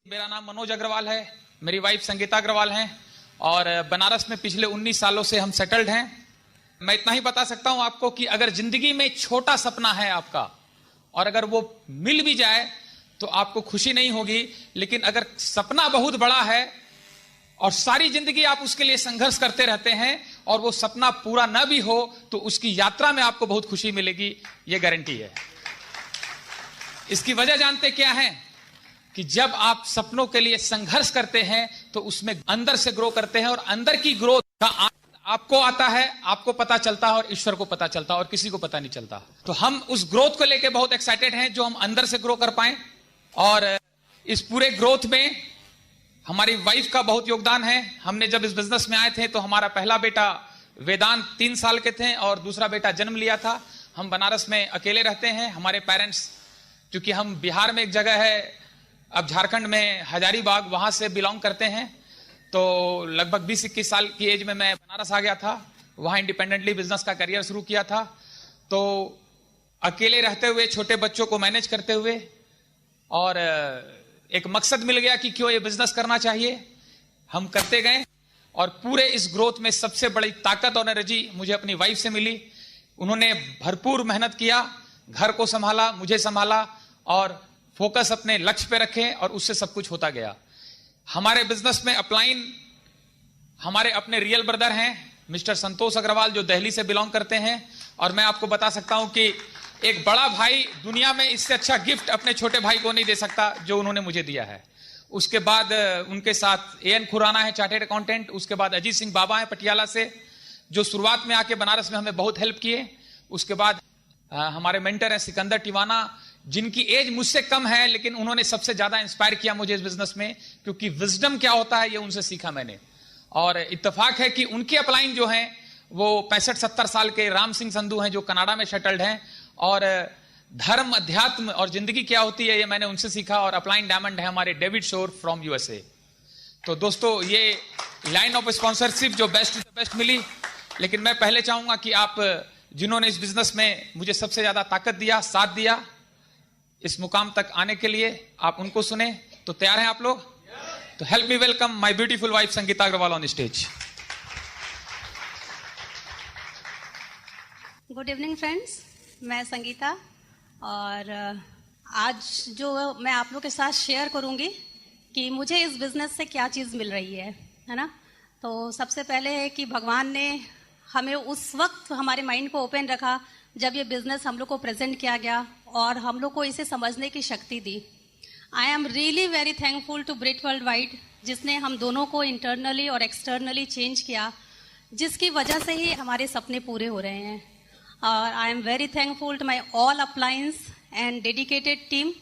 मेरा नाम मनोज अग्रवाल है, मेरी वाइफ संगीता अग्रवाल हैं और बनारस में पिछले 19 सालों से हम सेटल्ड हैं। मैं इतना ही बता सकता हूं आपको कि अगर जिंदगी में छोटा सपना है आपका और अगर वो मिल भी जाए तो आपको खुशी नहीं होगी, लेकिन अगर सपना बहुत बड़ा है और सारी जिंदगी आप उसके लिए संघर्ष करते रहते हैं और वो सपना पूरा न भी हो तो उसकी यात्रा में आपको बहुत खुशी मिलेगी, ये गारंटी है। इसकी वजह जानते क्या है कि जब आप सपनों के लिए संघर्ष करते हैं तो उसमें अंदर से ग्रो करते हैं और अंदर की ग्रोथ का आपको आता है, आपको पता चलता है और ईश्वर को पता चलता है और किसी को पता नहीं चलता। तो हम उस ग्रोथ को लेकर बहुत एक्साइटेड हैं जो हम अंदर से ग्रो कर पाए। और इस पूरे ग्रोथ में हमारी वाइफ का बहुत योगदान है। हमने जब इस बिजनेस में आए थे तो हमारा पहला बेटा वेदांत 3 साल के थे और दूसरा बेटा जन्म लिया था। हम बनारस में अकेले रहते हैं। हमारे पेरेंट्स, क्योंकि हम बिहार में एक जगह है, अब झारखंड में हजारीबाग, वहां से बिलोंग करते हैं, तो लगभग 20-21 साल की एज में मैं बनारस आ गया था। वहां इंडिपेंडेंटली बिजनेस का करियर शुरू किया था। तो अकेले रहते हुए, छोटे बच्चों को मैनेज करते हुए और एक मकसद मिल गया कि क्यों ये बिजनेस करना चाहिए। हम करते गए और पूरे इस ग्रोथ में सबसे बड़ी ताकत और एनर्जी मुझे अपनी वाइफ से मिली। उन्होंने भरपूर मेहनत किया, घर को संभाला, मुझे संभाला और फोकस अपने लक्ष्य पे रखे और उससे सब कुछ होता गया। हमारे बिजनेस में अपलाइन हमारे अपने रियल ब्रदर हैं, मिस्टर संतोष अग्रवाल, जो दिल्ली से बिलोंग करते हैं। और मैं आपको बता सकता हूं कि एक बड़ा भाई दुनिया में इससे अच्छा गिफ्ट अपने छोटे भाई को नहीं दे सकता जो उन्होंने मुझे दिया है। उसके बाद उनके साथ एएन खुराना है, चार्टेड अकाउंटेंट। उसके बाद अजीत सिंह बाबा है पटियाला से, जो शुरुआत में आके बनारस में हमें बहुत हेल्प किए। उसके बाद हमारे मेंटर हैं सिकंदर टिवाना, जिनकी एज मुझसे कम है लेकिन उन्होंने सबसे ज्यादा इंस्पायर किया मुझे इस बिजनेस में, क्योंकि विजडम क्या होता है ये उनसे सीखा मैंने। और इत्तेफाक है कि उनके अपलाइन जो हैं वो 65-70 साल के राम सिंह संधू हैं, जो कनाडा में सेटल्ड हैं। और धर्म, अध्यात्म और जिंदगी क्या होती है ये मैंने उनसे सीखा। और अपलाइन डायमंड है हमारे डेविड शोर फ्रॉम यूएसए। तो दोस्तों, ये लाइन ऑफ स्पॉन्सरशिप जो बेस्ट मिली। लेकिन मैं पहले चाहूंगा कि आप जिन्होंने इस बिजनेस में मुझे सबसे ज्यादा ताकत दिया, साथ दिया इस मुकाम तक आने के लिए, आप उनको सुने। तो तैयार हैं आप लोग? तो help me welcome my beautiful wife Sangeeta Agarwal on stage. Good evening friends, मैं संगीता और आज जो मैं आप लोग के साथ शेयर करूंगी कि मुझे इस बिजनेस से क्या चीज़ मिल रही है ना। तो सबसे पहले है कि भगवान ने हमें उस वक्त हमारे माइंड को ओपन रखा जब ये बिजनेस हम लोग को प्रेजेंट किया गया और हम लोग को इसे समझने की शक्ति दी। I am really very thankful to Brit world wide, जिसने हम दोनों को इंटरनली और एक्सटर्नली चेंज किया, जिसकी वजह से ही हमारे सपने पूरे हो रहे हैं। और I am very thankful to my all uplines and dedicated team,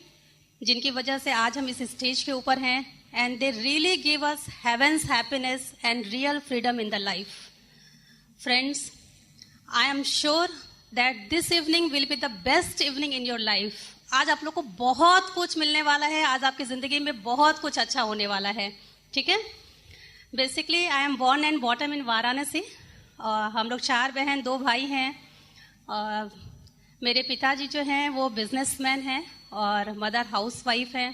जिनकी वजह से आज हम इस स्टेज के ऊपर हैं। And they really give us heavens happiness and real freedom in the life. Friends, I am sure that this evening will be the best evening in your life. आज आप लोग को बहुत कुछ मिलने वाला है, आज आपकी जिंदगी में बहुत कुछ अच्छा होने वाला है, ठीक है। Basically I am born and bottom in Varanasi. हम लोग 4 बहन 2 भाई हैं। मेरे पिताजी जो हैं वो बिजनेसमैन हैं और मदर हाउसवाइफ हैं।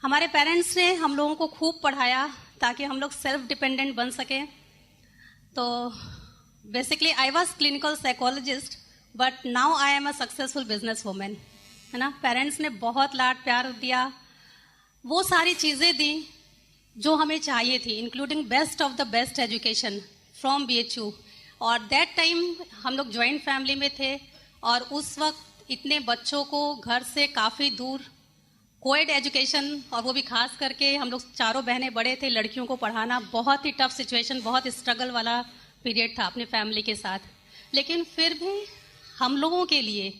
हमारे पेरेंट्स ने हम लोगों को खूब पढ़ाया ताकि हम लोग सेल्फ डिपेंडेंट बन सकें। तो basically I was clinical psychologist but now I am a successful business women, है ना। पेरेंट्स ने बहुत लाड प्यार दिया, वो सारी चीज़ें दी जो हमें चाहिए थी, including best of the best education from BHU। और दैट टाइम हम लोग जॉइंट फैमिली में थे और उस वक्त इतने बच्चों को घर से काफ़ी दूर कोएड एजुकेशन, और वो भी खास करके हम लोग 4 बहनें बड़े थे, लड़कियों को पढ़ाना बहुत ही टफ सिचुएशन, बहुत स्ट्रगल वाला पीरियड था अपने फैमिली के साथ। लेकिन फिर भी हम लोगों के लिए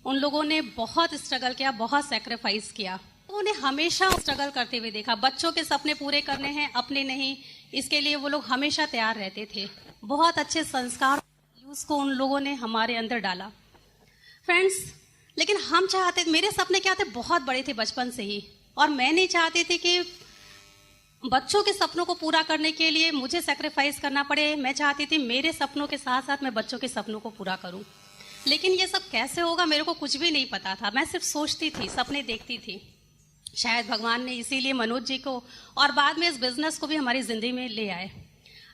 उन लोगों ने बहुत स्ट्रगल किया, बहुत सेक्रीफाइस किया। उन्हें हमेशा स्ट्रगल करते हुए देखा। बच्चों के सपने पूरे करने हैं, अपने नहीं, इसके लिए वो लोग हमेशा तैयार रहते थे। बहुत अच्छे संस्कार उसको उन लोगों ने हमारे अंदर डाला। फ्रेंड्स, लेकिन हम चाहते, मेरे सपने क्या थे, बहुत बड़े थे बचपन से ही, और मैं नहीं चाहती थी कि बच्चों के सपनों को पूरा करने के लिए मुझे सैक्रिफाइस करना पड़े। मैं चाहती थी मेरे सपनों के साथ साथ मैं बच्चों के सपनों को पूरा करूं। लेकिन ये सब कैसे होगा मेरे को कुछ भी नहीं पता था। मैं सिर्फ सोचती थी, सपने देखती थी। शायद भगवान ने इसीलिए मनोज जी को और बाद में इस बिजनेस को भी हमारी जिंदगी में ले आए।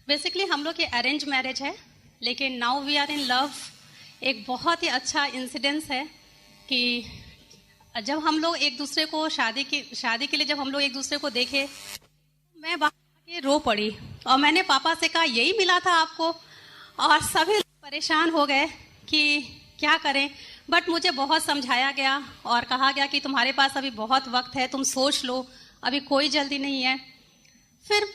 बेसिकली हम लोग की अरेंज मैरिज है, लेकिन now we are in love. एक बहुत ही अच्छा इंसिडेंस है कि जब हम लोग एक दूसरे को शादी के लिए जब हम लोग एक दूसरे को देखे, मैं बाहर आके रो पड़ी और मैंने पापा से कहा यही मिला था आपको, और सभी लोग परेशान हो गए कि क्या करें। बट मुझे बहुत समझाया गया और कहा गया कि तुम्हारे पास अभी बहुत वक्त है, तुम सोच लो, अभी कोई जल्दी नहीं है। फिर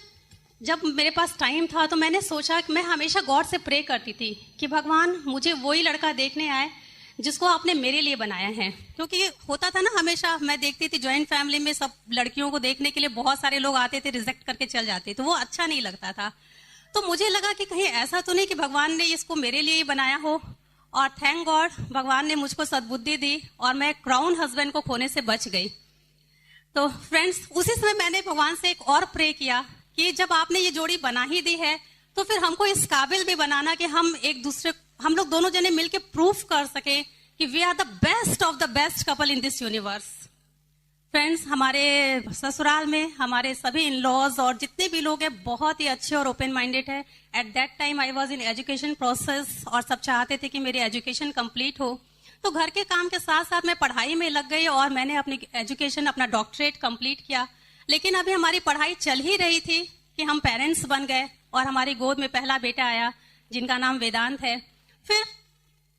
जब मेरे पास टाइम था तो मैंने सोचा कि मैं हमेशा गॉड से प्रे करती थी कि भगवान मुझे वही लड़का देखने आए जिसको आपने मेरे लिए बनाया है। क्योंकि होता था ना, हमेशा मैं देखती थी जॉइंट फैमिली में सब लड़कियों को देखने के लिए बहुत सारे लोग आते थे, रिजेक्ट करके चल जाते, तो वो अच्छा नहीं लगता था। तो मुझे लगा कि कहीं ऐसा तो नहीं कि भगवान ने इसको मेरे लिए ही बनाया हो, और थैंक गॉड भगवान ने मुझको सद्बुद्धि दी और मैं क्राउन हस्बैंड को खोने से बच गई। तो फ्रेंड्स, उसी समय मैंने भगवान से एक और प्रे किया कि जब आपने ये जोड़ी बना ही दी है तो फिर हमको इस काबिल भी बनाना कि हम लोग दोनों जने मिलके प्रूफ कर सके कि we are the best of the best couple in this universe. Friends, हमारे ससुराल में हमारे सभी इन लॉज और जितने भी लोग हैं बहुत ही अच्छे और ओपन माइंडेड है। At that time I was in education process और सब चाहते थे कि मेरी एजुकेशन कंप्लीट हो। तो घर के काम के साथ साथ मैं पढ़ाई में लग गई और मैंने अपनी एजुकेशन, अपना डॉक्टरेट कंप्लीट किया। लेकिन अभी हमारी पढ़ाई चल ही रही थी कि हम पेरेंट्स बन गए और हमारी गोद में पहला बेटा आया जिनका नाम वेदांत है। फिर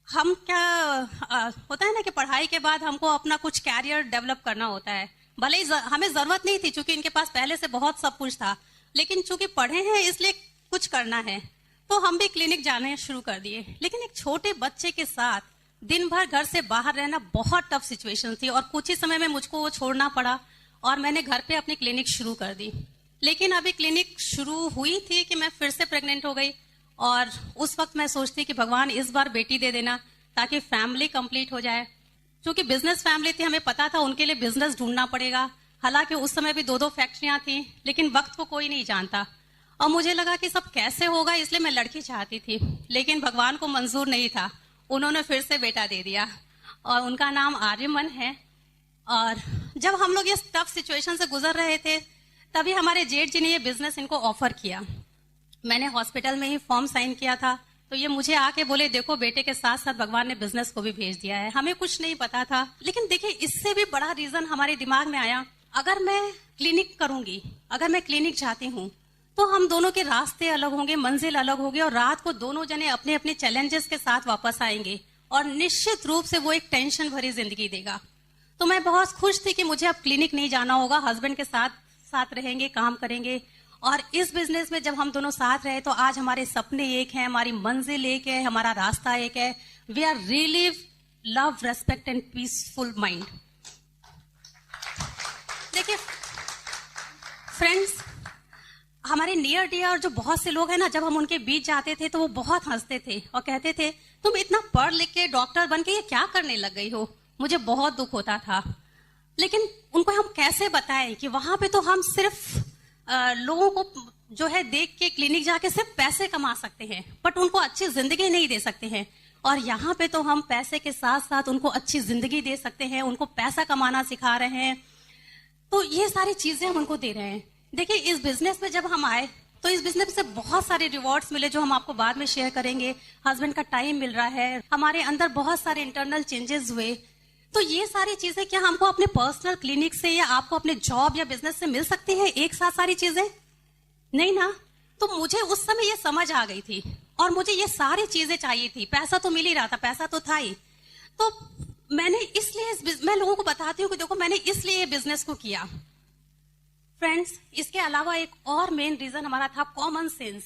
हम होता है ना कि पढ़ाई के बाद हमको अपना कुछ कैरियर डेवलप करना होता है। भले ही हमें जरूरत नहीं थी क्योंकि इनके पास पहले से बहुत सब कुछ था, लेकिन चूंकि पढ़े हैं इसलिए कुछ करना है, तो हम भी क्लिनिक जाने शुरू कर दिए। लेकिन एक छोटे बच्चे के साथ दिन भर घर से बाहर रहना बहुत टफ सिचुएशन थी और कुछ ही समय में मुझको वो छोड़ना पड़ा और मैंने घर पे अपनी क्लिनिक शुरू कर दी। लेकिन अभी क्लिनिक शुरू हुई थी कि मैं फिर से प्रेग्नेंट हो गई और उस वक्त मैं सोचती कि भगवान इस बार बेटी दे देना ताकि फैमिली कंप्लीट हो जाए। क्योंकि बिजनेस फैमिली थी, हमें पता था उनके लिए बिजनेस ढूंढना पड़ेगा। हालांकि उस समय भी 2-2 फैक्ट्रियां थी, लेकिन वक्त को कोई नहीं जानता और मुझे लगा कि सब कैसे होगा, इसलिए मैं लड़की चाहती थी। लेकिन भगवान को मंजूर नहीं था, उन्होंने फिर से बेटा दे दिया और उनका नाम आर्यमन है। और जब हम लोग इस टफ सिचुएशन से गुजर रहे थे तभी हमारे जेठ जी ने ये बिजनेस इनको ऑफर किया। मैंने हॉस्पिटल में ही फॉर्म साइन किया था, तो ये मुझे आके बोले देखो बेटे के साथ साथ भगवान ने बिजनेस को भी भेज दिया है। हमें कुछ नहीं पता था, लेकिन देखिए इससे भी बड़ा रीजन हमारे दिमाग में आया, अगर मैं क्लिनिक करूंगी, अगर मैं क्लिनिक जाती हूँ तो हम दोनों के रास्ते अलग होंगे, मंजिल अलग होगी और रात को दोनों जने अपने अपने चैलेंजेस के साथ वापस आएंगे और निश्चित रूप से वो एक टेंशन भरी जिंदगी देगा। तो मैं बहुत खुश थी कि मुझे अब क्लिनिक नहीं जाना होगा, हस्बैंड के साथ साथ रहेंगे, काम करेंगे। और इस बिजनेस में जब हम दोनों साथ रहे तो आज हमारे सपने एक हैं, हमारी मंजिल एक है, हमारा रास्ता एक है। We are really love, respect and peaceful mind. देखिए फ्रेंड्स, हमारे नियर डियर जो बहुत से लोग हैं ना, जब हम उनके बीच जाते थे तो वो बहुत हंसते थे और कहते थे तुम इतना पढ़ लिख के डॉक्टर बन के ये क्या करने लग गई हो। मुझे बहुत दुख होता था, लेकिन उनको हम कैसे बताएं कि वहां पे तो हम सिर्फ लोगों को जो है देख के क्लिनिक जाके सिर्फ पैसे कमा सकते हैं, बट उनको अच्छी जिंदगी नहीं दे सकते हैं। और यहाँ पे तो हम पैसे के साथ साथ उनको अच्छी जिंदगी दे सकते हैं, उनको पैसा कमाना सिखा रहे हैं। तो ये सारी चीजें हम उनको दे रहे हैं। देखिए इस बिजनेस में जब हम आए तो इस बिजनेस से बहुत सारे रिवॉर्ड्स मिले जो हम आपको बाद में शेयर करेंगे। हस्बैंड का टाइम मिल रहा है, हमारे अंदर बहुत सारे इंटरनल चेंजेस हुए। तो ये सारी चीजें क्या हमको अपने पर्सनल क्लिनिक से या आपको अपने जॉब या बिजनेस से मिल सकती है एक साथ? सारी चीजें नहीं ना। तो मुझे उस समय ये समझ आ गई थी और मुझे ये सारी चीजें चाहिए थी। पैसा तो मिल ही रहा था, पैसा तो था ही। तो मैंने इसलिए मैं लोगों को बताती हूँ कि देखो मैंने इसलिए ये बिजनेस को किया। फ्रेंड्स, इसके अलावा एक और मेन रीजन हमारा था कॉमन सेंस।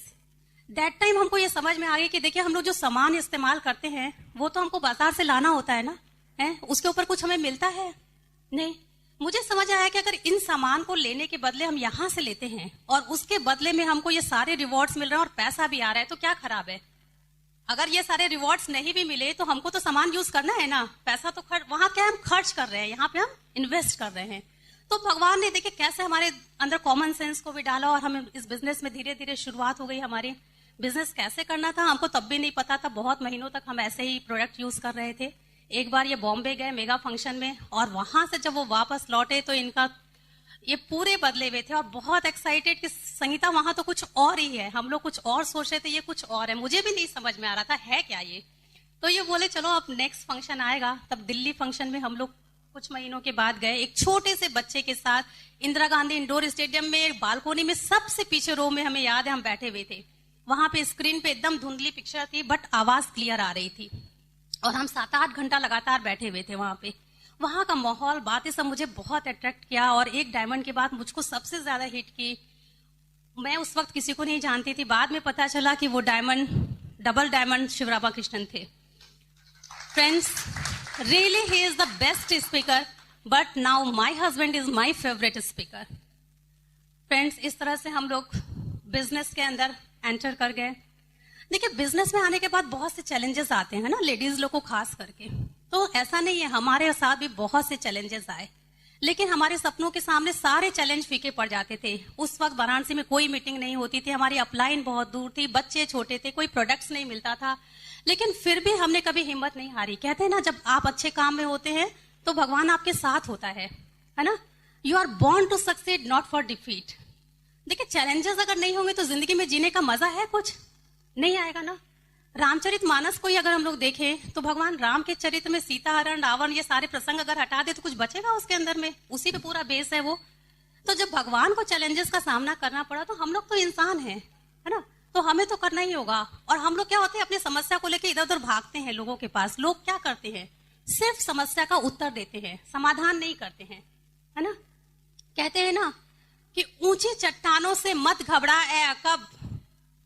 दैट टाइम हमको ये समझ में आ गई कि देखिए हम लोग जो सामान इस्तेमाल करते हैं वो तो हमको बाजार से लाना होता है ना, है उसके ऊपर कुछ हमें मिलता है नहीं। मुझे समझ आया कि अगर इन सामान को लेने के बदले हम यहाँ से लेते हैं और उसके बदले में हमको ये सारे रिवॉर्ड्स मिल रहे हैं और पैसा भी आ रहा है, तो क्या खराब है? अगर ये सारे रिवॉर्ड्स नहीं भी मिले तो हमको तो सामान यूज करना है ना। पैसा तो वहां क्या हम खर्च कर रहे हैं, यहाँ पे हम इन्वेस्ट कर रहे हैं। तो भगवान ने देखिए कैसे हमारे अंदर कॉमन सेंस को भी डाला और हम इस बिजनेस में धीरे धीरे शुरुआत हो गई हमारी। बिजनेस कैसे करना था हमको तब भी नहीं पता था, बहुत महीनों तक हम ऐसे ही प्रोडक्ट यूज कर रहे थे। एक बार ये बॉम्बे गए मेगा फंक्शन में और वहां से जब वो वापस लौटे तो इनका ये पूरे बदले हुए थे और बहुत एक्साइटेड कि संगीता वहां तो कुछ और ही है, हम लोग कुछ और सोच रहे थे, ये कुछ और है, मुझे भी नहीं समझ में आ रहा था है क्या ये। तो ये बोले चलो अब नेक्स्ट फंक्शन आएगा। तब दिल्ली फंक्शन में हम लोग कुछ महीनों के बाद गए, एक छोटे से बच्चे के साथ इंदिरा गांधी इंडोर स्टेडियम में बालकोनी में सबसे पीछे रो में, हमें याद है हम बैठे हुए थे। वहां पे स्क्रीन पे एकदम धुंधली पिक्चर थी बट आवाज क्लियर आ रही थी और हम 7-8 घंटा लगातार बैठे हुए थे वहां पे। वहां का माहौल, बातें सब मुझे बहुत अट्रैक्ट किया और एक डायमंड की बात मुझको सबसे ज्यादा हिट की। मैं उस वक्त किसी को नहीं जानती थी, बाद में पता चला कि वो diamond, double diamond Shivarama Krishnan थे। Friends, really he is the best speaker but now my husband is my favourite speaker. Friends, इस तरह से हम लोग बिजनेस के अंदर एंटर कर गए। देखिए, बिजनेस में आने के बाद बहुत से चैलेंजेस आते हैं ना, लेडीज लोग को खास करके। तो ऐसा नहीं है, हमारे साथ भी बहुत से चैलेंजेस आए, लेकिन हमारे सपनों के सामने सारे चैलेंज फीके पड़ जाते थे। उस वक्त वाराणसी में कोई मीटिंग नहीं होती थी, हमारी अपलाइन बहुत दूर थी, बच्चे छोटे थे, कोई प्रोडक्ट्स नहीं मिलता था, लेकिन फिर भी हमने कभी हिम्मत नहीं हारी। कहते हैं ना, जब आप अच्छे काम में होते हैं तो भगवान आपके साथ होता है ना। You are born to succeed, not for defeat. देखिए, चैलेंजेस अगर नहीं होंगे तो जिंदगी में जीने का मजा है कुछ नहीं आएगा ना। रामचरितमानस को ही अगर हम लोग देखें तो भगवान राम के चरित्र में सीता हरण, रावण, ये सारे प्रसंग अगर हटा दे तो कुछ बचेगा उसके अंदर में? उसी पे पूरा बेस है वो। तो जब भगवान को चैलेंजेस का सामना करना पड़ा तो हम लोग तो इंसान हैं, है ना, तो हमें तो करना ही होगा। और हम लोग क्या होते हैं, अपनी समस्या को लेकर इधर उधर भागते हैं लोगों के पास। लोग क्या करते हैं, सिर्फ समस्या का उत्तर देते हैं, समाधान नहीं करते हैं, है ना। कहते हैं ना कि ऊंची चट्टानों से मत घबरा ए अकब,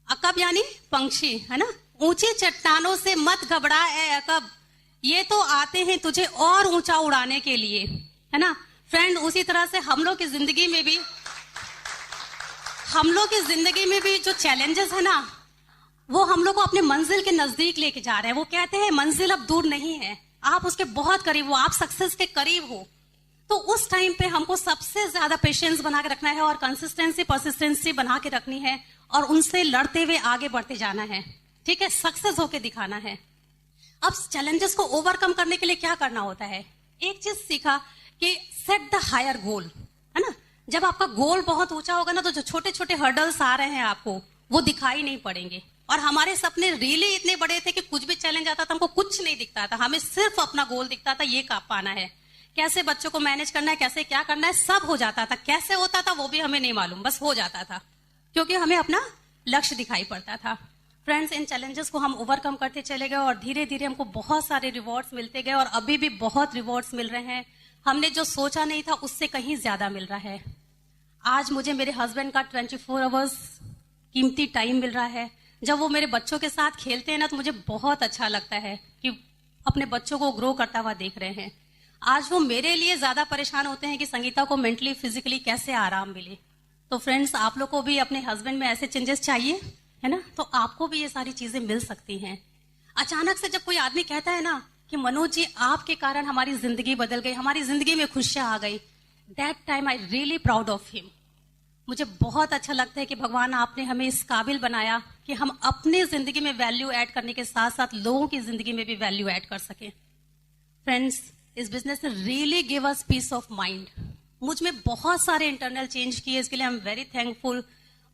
अकब यानी पंछी, है ना। ऊंची चट्टानों से मत घबरा ए अकब, ये तो आते हैं तुझे और ऊंचा उड़ाने के लिए, है ना। फ्रेंड, उसी तरह से हम लोग की जिंदगी में भी जो चैलेंजेस है ना, वो हम लोग को अपने मंजिल के नजदीक लेके जा रहे हैं। वो कहते हैं मंजिल अब दूर नहीं है, आप उसके बहुत करीब हो, आप सक्सेस के करीब हो। तो उस टाइम पे हमको सबसे ज्यादा पेशेंस बना के रखना है और कंसिस्टेंसी, परसिस्टेंसी बना के रखनी है और उनसे लड़ते हुए आगे बढ़ते जाना है, ठीक है, सक्सेस होके दिखाना है। अब चैलेंजेस को ओवरकम करने के लिए क्या करना होता है? एक चीज सीखा कि सेट द हायर गोल, है ना। जब आपका गोल बहुत ऊंचा होगा ना तो जो छोटे छोटे हर्डल्स आ रहे हैं आपको वो दिखाई नहीं पड़ेंगे। और हमारे सपने रियली इतने बड़े थे कि कुछ भी चैलेंज आता था हमको कुछ नहीं दिखता था, हमें सिर्फ अपना गोल दिखता था, ये पाना है, कैसे बच्चों को मैनेज करना है, कैसे क्या करना है, सब हो जाता था। कैसे होता था वो भी हमें नहीं मालूम, बस हो जाता था क्योंकि हमें अपना लक्ष्य दिखाई पड़ता था। फ्रेंड्स, इन चैलेंजेस को हम ओवरकम करते चले गए और धीरे धीरे हमको बहुत सारे रिवॉर्ड्स मिलते गए और अभी भी बहुत रिवॉर्ड्स मिल रहे हैं। हमने जो सोचा नहीं था उससे कहीं ज्यादा मिल रहा है। आज मुझे मेरे हस्बैंड का 24 आवर्स कीमती टाइम मिल रहा है। जब वो मेरे बच्चों के साथ खेलते हैं ना तो मुझे बहुत अच्छा लगता है कि अपने बच्चों को ग्रो करता हुआ देख रहे हैं। आज वो मेरे लिए ज्यादा परेशान होते हैं कि संगीता को मेंटली फिजिकली कैसे आराम मिले। तो फ्रेंड्स, आप लोग को भी अपने हस्बैंड में ऐसे चेंजेस चाहिए, है ना, तो आपको भी ये सारी चीजें मिल सकती हैं। अचानक से जब कोई आदमी कहता है ना कि मनोज जी आपके कारण हमारी जिंदगी बदल गई, हमारी जिंदगी में खुशियां आ गई, that time I really proud of him. मुझे बहुत अच्छा लगता है कि भगवान आपने हमें इस काबिल बनाया कि हम अपनी जिंदगी में वैल्यू ऐड करने के साथ साथ लोगों की जिंदगी में भी वैल्यू ऐड कर सकें। फ्रेंड्स, इस बिजनेस ने really give us piece of mind. मुझ में बहुत सारे इंटरनल चेंज किए, इसके लिए आई एम वेरी थैंकफुल।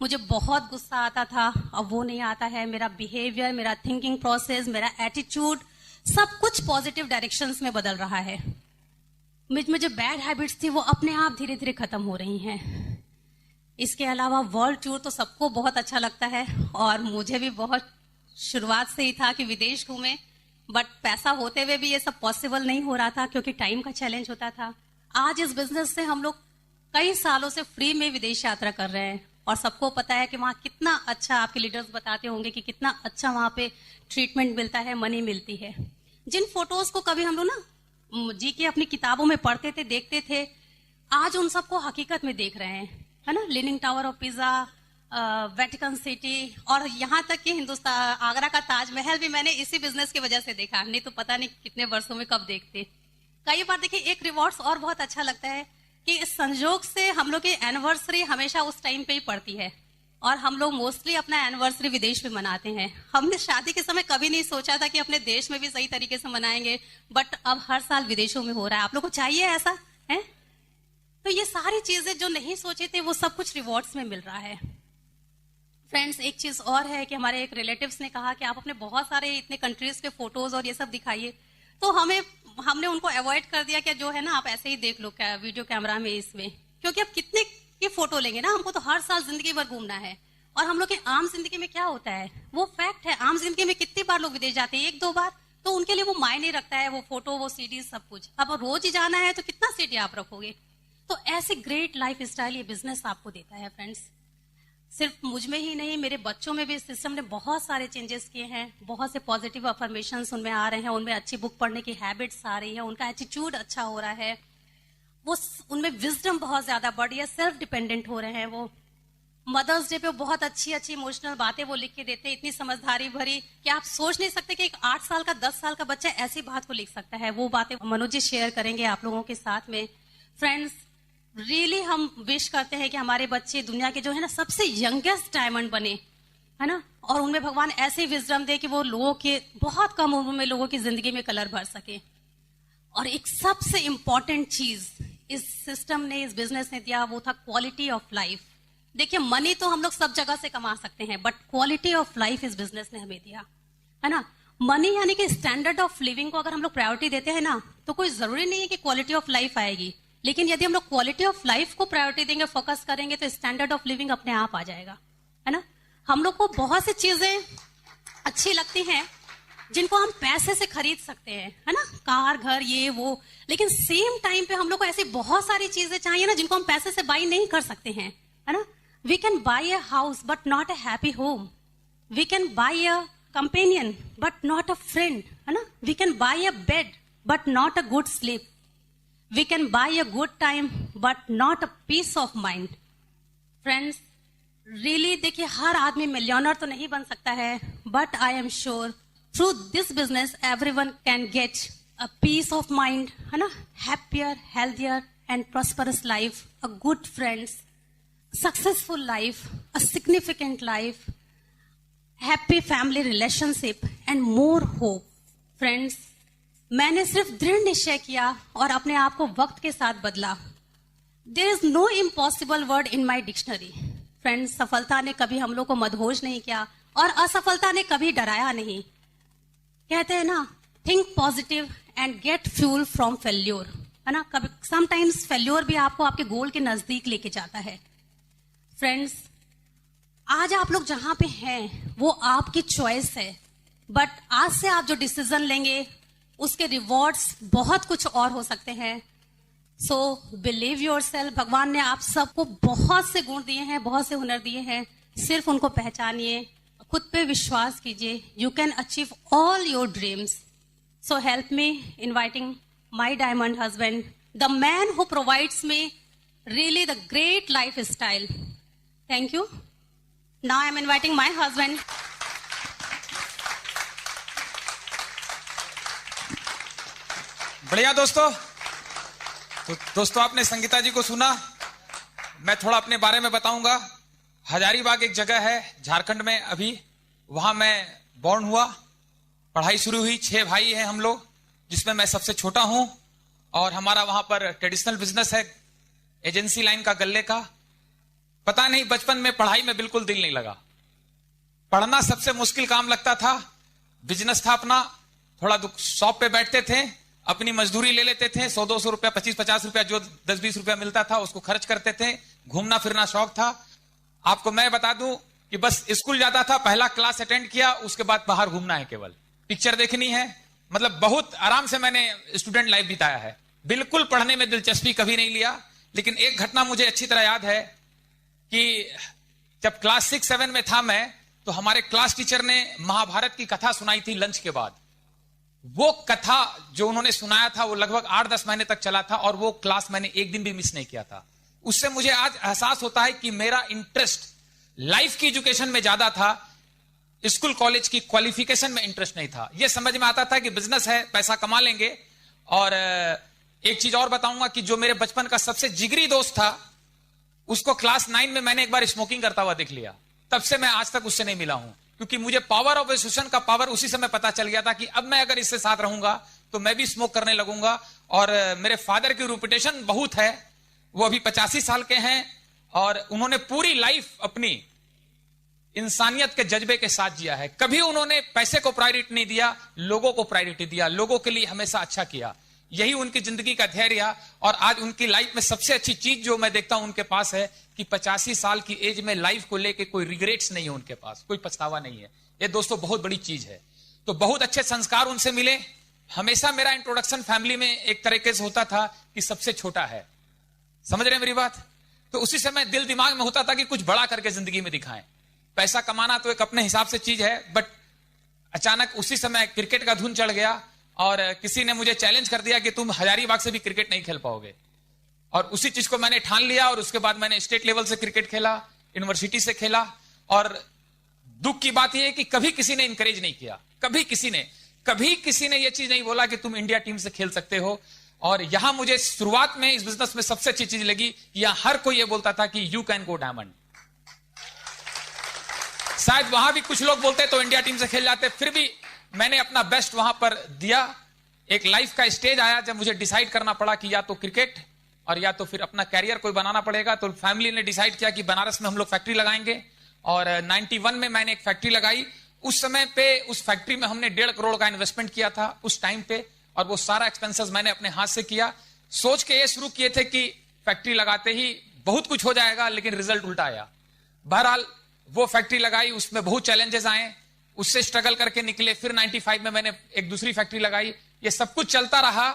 मुझे बहुत गुस्सा आता था, अब वो नहीं आता है। मेरा बिहेवियर, मेरा थिंकिंग प्रोसेस, मेरा एटीट्यूड, सब कुछ पॉजिटिव डायरेक्शंस में बदल रहा है। मुझ जो बैड हैबिट्स थी वो अपने आप धीरे धीरे खत्म हो रही हैं। इसके अलावा वर्ल्ड टूर तो सबको बहुत अच्छा लगता है और मुझे भी बहुत शुरुआत से ही था कि विदेश घूमे, बट पैसा होते हुए भी ये सब पॉसिबल नहीं हो रहा था क्योंकि टाइम का चैलेंज होता था। आज इस बिजनेस से हम लोग कई सालों से फ्री में विदेश यात्रा कर रहे हैं और सबको पता है कि वहाँ कितना अच्छा, आपके लीडर्स बताते होंगे कि कितना अच्छा वहाँ पे ट्रीटमेंट मिलता है, मनी मिलती है। जिन फोटोज को कभी हम लोग ना जी के अपनी किताबों में पढ़ते थे, देखते थे, आज उन सबको हकीकत में देख रहे हैं, है ना। Leaning tower of pizza, Vatican city और यहाँ तक कि हिंदुस्तान, आगरा का ताजमहल भी मैंने इसी बिजनेस की वजह से देखा, नहीं तो पता नहीं कितने वर्षों में कब देखते। कई बार देखिए, एक रिवॉर्ड्स और बहुत अच्छा लगता है कि इस संजोग से हम लोग की एनिवर्सरी हमेशा उस टाइम पे ही पड़ती है और हम लोग मोस्टली अपना एनिवर्सरी विदेश में मनाते हैं। हमने शादी के समय कभी नहीं सोचा था कि अपने देश में भी सही तरीके से मनाएंगे, बट अब हर साल विदेशों में हो रहा है। आप लोग को चाहिए ऐसा है? तो ये सारी चीजें जो नहीं सोचे थे वो सब कुछ रिवॉर्ड्स में मिल रहा है। फ्रेंड्स, एक चीज और है कि हमारे एक रिलेटिव्स ने कहा कि आप अपने बहुत सारे इतने कंट्रीज के फोटोज और ये सब दिखाइए, तो हमने उनको अवॉइड कर दिया कि जो है ना आप ऐसे ही देख लो क्या वीडियो कैमरा में इसमें, क्योंकि अब कितने की फोटो लेंगे ना, हमको तो हर साल जिंदगी भर घूमना है। और हम लोग के आम जिंदगी में क्या होता है वो फैक्ट है, आम जिंदगी में कितनी बार लोग विदेश जाते हैं, 1-2 बार, तो उनके लिए वो मायने रखता है वो फोटो, वो सीडी, सब कुछ। अब रोज ही जाना है तो कितना सीडी आप रखोगे। तो ऐसे ग्रेट लाइफ स्टाइल ये बिजनेस आपको देता है फ्रेंड्स। सिर्फ मुझ में ही नहीं, मेरे बच्चों में भी इस सिस्टम ने बहुत सारे चेंजेस किए हैं, बहुत से पॉजिटिव अफर्मेशंस उनमें आ रहे हैं, उनमें अच्छी बुक पढ़ने की हैबिट्स आ रही है, उनका एटीट्यूड अच्छा हो रहा है, वो उनमें विजडम बहुत ज्यादा बढ़ रही है, सेल्फ डिपेंडेंट हो रहे हैं। वो मदर्स डे पे बहुत अच्छी अच्छी इमोशनल बातें वो लिख के देते हैं, इतनी समझदारी भरी कि आप सोच नहीं सकते कि एक 8 साल का 10 साल का बच्चा ऐसी बात को लिख सकता है। वो बातें मनोज जी शेयर करेंगे आप लोगों के साथ में। फ्रेंड्स, रियली हम विश करते हैं कि हमारे बच्चे दुनिया के जो है ना सबसे यंगेस्ट डायमंड बने, है ना, और उनमें भगवान ऐसी विजडम दे कि वो लोगों के बहुत कम उम्र में लोगों की जिंदगी में कलर भर सके। और एक सबसे इंपॉर्टेंट चीज इस सिस्टम ने, इस बिजनेस ने दिया, वो था क्वालिटी ऑफ लाइफ। देखिए, मनी तो हम लोग सब जगह से कमा सकते हैं, बट क्वालिटी ऑफ लाइफ इस बिजनेस ने हमें दिया, है ना। मनी यानी कि स्टैंडर्ड ऑफ लिविंग को अगर हम लोग प्रायोरिटी देते हैं ना, तो कोई जरूरी नहीं है कि क्वालिटी ऑफ लाइफ आएगी, लेकिन यदि हम लोग क्वालिटी ऑफ लाइफ को प्रायोरिटी देंगे, फोकस करेंगे, तो स्टैंडर्ड ऑफ लिविंग अपने आप आ जाएगा, है ना। हम लोग को बहुत सी चीजें अच्छी लगती हैं जिनको हम पैसे से खरीद सकते हैं, है ना, कार, घर, ये वो, लेकिन सेम टाइम पे हम लोग को ऐसी बहुत सारी चीजें चाहिए ना जिनको हम पैसे से बाई नहीं कर सकते हैं, है ना। We can buy a house but not a happy home, we can buy a companion but not a friend, है ना। We can buy a bed but not a good sleep, we can buy a good time but not a peace of mind. Friends, really देखिए, हर आदमी millionaire तो नहीं बन सकता है, but I am sure through this business everyone can get a peace of mind, है ना, happier, healthier and prosperous life, a good friends, successful life, a significant life, happy family relationship and more hope. Friends, मैंने सिर्फ दृढ़ निश्चय किया और अपने आप को वक्त के साथ बदला। There is no impossible word in my dictionary. Friends, सफलता ने कभी हम लोग को मदहोश नहीं किया और असफलता ने कभी डराया नहीं। कहते हैं ना, think positive and get fuel from failure, है ना। कभी समटाइम्स फेल्योर भी आपको आपके गोल के नजदीक लेके जाता है। फ्रेंड्स, आज आप लोग जहां पे हैं वो आपकी चॉइस है, बट आज से आप जो डिसीजन लेंगे उसके रिवॉर्ड्स बहुत कुछ और हो सकते हैं। So believe yourself. भगवान ने आप सबको बहुत से गुण दिए हैं, बहुत से हुनर दिए हैं, सिर्फ उनको पहचानिए, खुद पे विश्वास कीजिए। You can achieve all your dreams. So help me inviting my diamond husband, the man who provides me really the great lifestyle. Thank you. Now I am inviting my husband. बढ़िया दोस्तों। तो दोस्तों, आपने संगीता जी को सुना। मैं थोड़ा अपने बारे में बताऊंगा। हजारीबाग एक जगह है झारखंड में, अभी वहां मैं बॉर्न हुआ, पढ़ाई शुरू हुई। 6 भाई हैं हम लोग, जिसमें मैं सबसे छोटा हूं। और हमारा वहां पर ट्रेडिशनल बिजनेस है, एजेंसी लाइन का, गल्ले का। पता नहीं, बचपन में पढ़ाई में बिल्कुल दिल नहीं लगा। पढ़ना सबसे मुश्किल काम लगता था। बिजनेस था अपना, थोड़ा शॉप पे बैठते थे, अपनी मजदूरी ले लेते थे, 100-200 रुपया, 25-50 रुपया, जो 10-20 रुपया मिलता था उसको खर्च करते थे। घूमना फिरना शौक था। आपको मैं बता दूं कि बस स्कूल जाता था, पहला क्लास अटेंड किया, उसके बाद बाहर घूमना है, केवल पिक्चर देखनी है। मतलब बहुत आराम से मैंने स्टूडेंट लाइफ बिताया है। बिल्कुल पढ़ने में दिलचस्पी कभी नहीं लिया। लेकिन एक घटना मुझे अच्छी तरह याद है कि जब क्लास 6-7 में था मैं, तो हमारे क्लास टीचर ने महाभारत की कथा सुनाई थी लंच के बाद। वो कथा जो उन्होंने सुनाया था वो लगभग 8-10 महीने तक चला था, और वो क्लास मैंने एक दिन भी मिस नहीं किया था। उससे मुझे आज एहसास होता है कि मेरा इंटरेस्ट लाइफ की एजुकेशन में ज्यादा था, स्कूल कॉलेज की क्वालिफिकेशन में इंटरेस्ट नहीं था। यह समझ में आता था कि बिजनेस है, पैसा कमा लेंगे। और एक चीज और बताऊंगा कि जो मेरे बचपन का सबसे जिगरी दोस्त था, उसको क्लास 9 में मैंने एक बार स्मोकिंग करता हुआ देख लिया। तब से मैं आज तक उससे नहीं मिला हूं, क्योंकि मुझे पावर ऑफ एसोसिएशन का पावर उसी समय पता चल गया था कि अब मैं अगर इससे साथ रहूंगा तो मैं भी स्मोक करने लगूंगा। और मेरे फादर की रेपुटेशन बहुत है, वो अभी 85 साल के हैं और उन्होंने पूरी लाइफ अपनी इंसानियत के जज्बे के साथ जिया है। कभी उन्होंने पैसे को प्रायोरिटी नहीं दिया, लोगों को प्रायोरिटी दिया, लोगों के लिए हमेशा अच्छा किया। यही उनकी जिंदगी का धैर्य। और आज उनकी लाइफ में सबसे अच्छी चीज जो मैं देखता हूं उनके पास है कि 85 साल की एज में लाइफ को लेके कोई रिग्रेट्स नहीं है उनके पास, कोई पछतावा नहीं है। ये दोस्तों बहुत बड़ी चीज है। तो बहुत अच्छे संस्कार उनसे मिले। हमेशा मेरा इंट्रोडक्शन फैमिली में एक तरीके से होता था कि सबसे छोटा है, समझ रहे हैं मेरी बात? तो उसी समय दिल दिमाग में होता था कि कुछ बड़ा करके जिंदगी में दिखाएं। पैसा कमाना तो एक अपने हिसाब से चीज है, बट अचानक उसी समय क्रिकेट का धुन चढ़ गया और किसी ने मुझे चैलेंज कर दिया कि तुम हजारीबाग से भी क्रिकेट नहीं खेल पाओगे। और उसी चीज को मैंने ठान लिया और उसके बाद मैंने स्टेट लेवल से क्रिकेट खेला, यूनिवर्सिटी से खेला। और दुख की बात यह है कि कभी किसी ने इंकरेज नहीं किया, कभी किसी ने यह चीज नहीं बोला कि तुम इंडिया टीम से खेल सकते हो। और यहां मुझे शुरुआत में इस बिजनेस में सबसे अच्छी चीज लगी कि यहां हर कोई यह बोलता था कि यू कैन गो डायमंड। शायद वहां भी कुछ लोग बोलते तो इंडिया टीम से खेल जाते, फिर भी मैंने अपना बेस्ट वहां पर दिया। एक लाइफ का स्टेज आया जब मुझे डिसाइड करना पड़ा कि या तो क्रिकेट और या तो फिर अपना कैरियर कोई बनाना पड़ेगा। तो फैमिली ने डिसाइड किया कि बनारस में हम लोग फैक्ट्री लगाएंगे और 91 में मैंने एक फैक्ट्री लगाई। उस समय पे उस फैक्ट्री में हमने 1.5 करोड़ का इन्वेस्टमेंट किया था उस टाइम पे, और वो सारा एक्सपेंसेस मैंने अपने हाथ से किया। सोच के ये शुरू किए थे कि फैक्ट्री लगाते ही बहुत कुछ हो जाएगा, लेकिन रिजल्ट उल्टा आया। बहरहाल वो फैक्ट्री लगाई, उसमें बहुत चैलेंजेस आए, उससे स्ट्रगल करके निकले। फिर 95 में मैंने एक दूसरी फैक्ट्री लगाई। ये सब कुछ चलता रहा।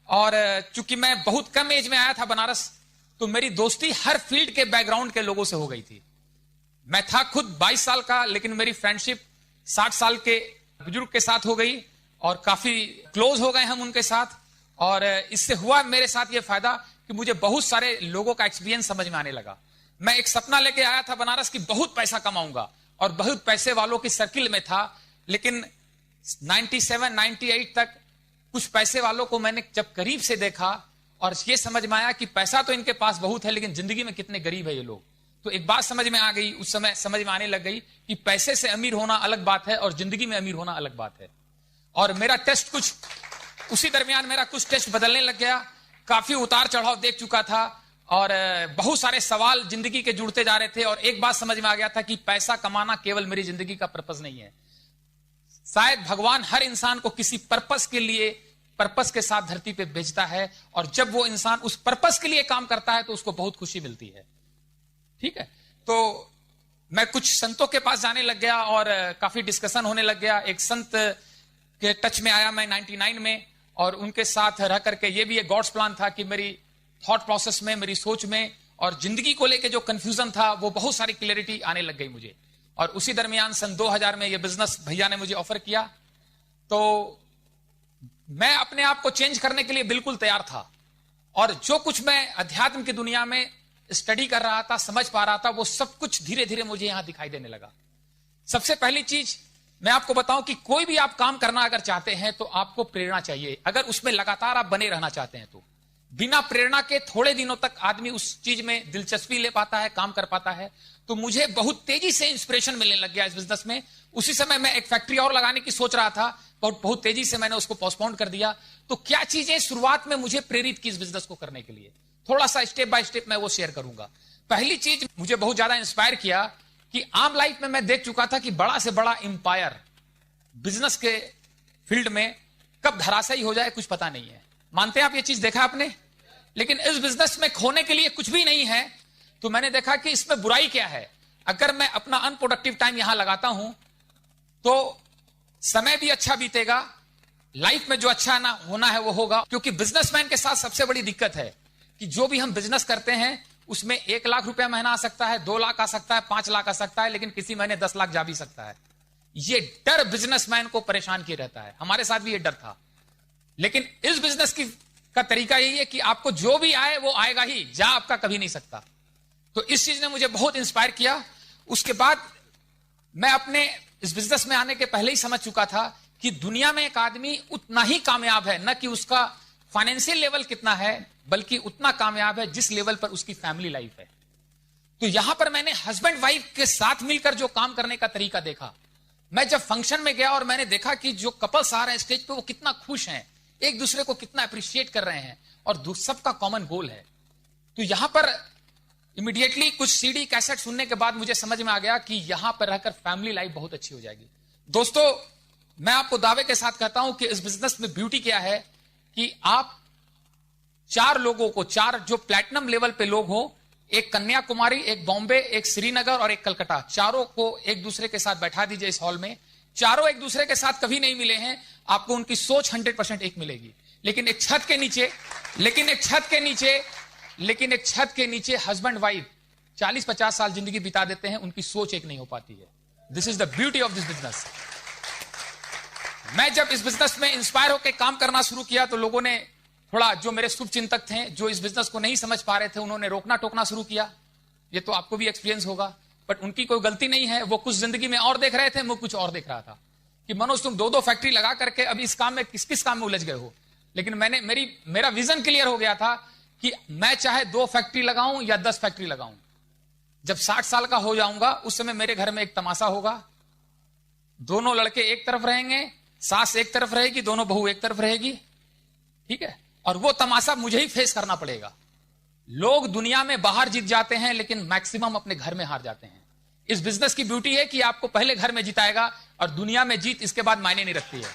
और चूंकि मैं बहुत कम एज में आया था बनारस, तो मेरी दोस्ती हर फील्ड के बैकग्राउंड के लोगों से हो गई थी। मैं था खुद 22 साल का, लेकिन मेरी फ्रेंडशिप 60 साल के बुजुर्ग के साथ हो गई और काफी क्लोज हो गए हम उनके साथ। और इससे हुआ मेरे साथ ये फायदा कि मुझे बहुत सारे लोगों का एक्सपीरियंस समझ में आने लगा। मैं एक सपना लेके आया था बनारस की बहुत पैसा कमाऊंगा और बहुत पैसे वालों की सर्किल में था, लेकिन 97, 98 तक कुछ पैसे वालों को मैंने जब करीब से देखा और ये समझ में आया कि पैसा तो इनके पास बहुत है, लेकिन जिंदगी में कितने गरीब है ये लोग। तो एक बात समझ में आ गई, उस समय समझ में आने लग गई कि पैसे से अमीर होना अलग बात है और जिंदगी में अमीर होना अलग बात है। और मेरा टेस्ट कुछ उसी दरमियान मेरा कुछ टेस्ट बदलने लग गया। काफी उतार चढ़ाव देख चुका था और बहुत सारे सवाल जिंदगी के जुड़ते जा रहे थे। और एक बात समझ में आ गया था कि पैसा कमाना केवल मेरी जिंदगी का पर्पस नहीं है। शायद भगवान हर इंसान को किसी पर्पस के लिए, पर्पस के साथ धरती पे भेजता है, और जब वो इंसान उस पर्पस के लिए काम करता है तो उसको बहुत खुशी मिलती है। ठीक है, तो मैं कुछ संतों के पास जाने लग गया और काफी डिस्कशन होने लग गया। एक संत के टच में आया मैं 99 में, और उनके साथ रह करके ये भी एक गॉड्स प्लान था कि मेरी थॉट प्रोसेस में, मेरी सोच में और जिंदगी को लेके जो कंफ्यूजन था वो बहुत सारी क्लैरिटी आने लग गई मुझे। और उसी दरमियान सन 2000 में ये बिजनेस भैया ने मुझे ऑफर किया, तो मैं अपने आप को चेंज करने के लिए बिल्कुल तैयार था। और जो कुछ मैं अध्यात्म की दुनिया में स्टडी कर रहा था, समझ पा रहा था, वो सब कुछ धीरे धीरे मुझे यहां दिखाई देने लगा। सबसे पहली चीज मैं आपको बताऊं कि कोई भी आप काम करना अगर चाहते हैं तो आपको प्रेरणा चाहिए। अगर उसमें लगातार आप बने रहना चाहते हैं तो बिना प्रेरणा के थोड़े दिनों तक आदमी उस चीज में दिलचस्पी ले पाता है, काम कर पाता है। तो मुझे बहुत तेजी से इंस्पिरेशन मिलने लग गया इस बिजनेस में। उसी समय मैं एक फैक्ट्री और लगाने की सोच रहा था, बहुत तेजी से मैंने उसको पोस्टपोन कर दिया। तो क्या चीजें शुरुआत में मुझे प्रेरित की इस बिजनेस को करने के लिए, थोड़ा सा स्टेप बाय स्टेप मैं वो शेयर करूंगा। पहली चीज मुझे बहुत ज्यादा इंस्पायर किया कि आम लाइफ में मैं देख चुका था कि बड़ा से बड़ा एम्पायर बिजनेस के फील्ड में कब धराशायी हो जाए कुछ पता नहीं है। मानते हैं आप ये चीज देखा आपने? लेकिन इस बिजनेस में खोने के लिए कुछ भी नहीं है। तो मैंने देखा कि इसमें बुराई क्या है। अगर मैं अपना अनप्रोडक्टिव टाइम यहां लगाता हूं तो समय भी अच्छा बीतेगा, लाइफ में जो अच्छा ना होना है वो होगा। क्योंकि बिजनेसमैन के साथ सबसे बड़ी दिक्कत है कि जो भी हम बिजनेस करते हैं उसमें 1 लाख रुपया महीना आ सकता है, 2 लाख आ सकता है, 5 लाख आ सकता है, लेकिन किसी महीने 10 लाख जा भी सकता है। ये डर बिजनेसमैन को परेशान किए रहता है। हमारे साथ भी ये डर था। लेकिन इस बिजनेस का तरीका यही है कि आपको जो भी आए वो आएगा ही, जा आपका कभी नहीं सकता। तो इस चीज ने मुझे बहुत इंस्पायर किया। उसके बाद मैं अपने इस बिजनेस में आने के पहले ही समझ चुका था कि दुनिया में एक आदमी उतना ही कामयाब है, न कि उसका फाइनेंशियल लेवल कितना है, बल्कि उतना कामयाब है जिस लेवल पर उसकी फैमिली लाइफ है। तो यहां पर मैंने हस्बैंड वाइफ के साथ मिलकर जो काम करने का तरीका देखा। मैं जब फंक्शन में गया और मैंने देखा कि जो कपल्स आ रहे हैं स्टेज पे वो कितना खुश हैं, एक दूसरे को कितना अप्रिशिएट कर रहे हैं और सबका कॉमन गोल है। तो यहां पर इमीडिएटली कुछ सीडी कैसेट सुनने के बाद मुझे समझ में आ गया कि यहां पर रहकर फैमिली लाइफ बहुत अच्छी हो जाएगी। दोस्तों, मैं आपको दावे के साथ कहता हूं कि इस बिजनेस में ब्यूटी क्या है कि आप 4 लोगों को, 4 जो प्लैटिनम लेवल पे लोग हो, एक कन्याकुमारी, एक बॉम्बे, एक श्रीनगर और एक कलकत्ता, चारों को एक दूसरे के साथ बैठा दीजिए इस हॉल में। चारों एक दूसरे के साथ कभी नहीं मिले हैं, आपको उनकी सोच 100% एक मिलेगी। लेकिन एक छत के नीचे हस्बैंड वाइफ 40-50 साल जिंदगी बिता देते हैं, उनकी सोच एक नहीं हो पाती है। This is the beauty of this business. मैं जब इस बिजनेस में इंस्पायर होकर काम करना शुरू किया तो लोगों ने थोड़ा, जो मेरे शुभ चिंतक थे, जो इस बिजनेस को नहीं समझ पा रहे थे, उन्होंने रोकना टोकना शुरू किया। ये तो आपको भी एक्सपीरियंस होगा, बट उनकी कोई गलती नहीं है। वो कुछ जिंदगी में और देख रहे थे, मैं कुछ और देख रहा था कि मनोज तुम 2-2 फैक्ट्री लगा करके अब इस काम में किस काम में उलझ गए हो। लेकिन मेरा विजन क्लियर हो गया था कि मैं चाहे 2 फैक्ट्री लगाऊं या 10 फैक्ट्री लगाऊं, जब 60 साल का हो जाऊंगा उस समय मेरे घर में एक तमाशा होगा। दोनों लड़के एक तरफ रहेंगे, सास एक तरफ रहेगी, दोनों बहू एक तरफ रहेगी, ठीक है। और वो तमाशा मुझे ही फेस करना पड़ेगा। लोग दुनिया में बाहर जीत जाते हैं, लेकिन मैक्सिमम अपने घर में हार जाते हैं। इस बिजनेस की ब्यूटी है कि आपको पहले घर में जिताएगा और दुनिया में जीत इसके बाद मायने नहीं रखती है।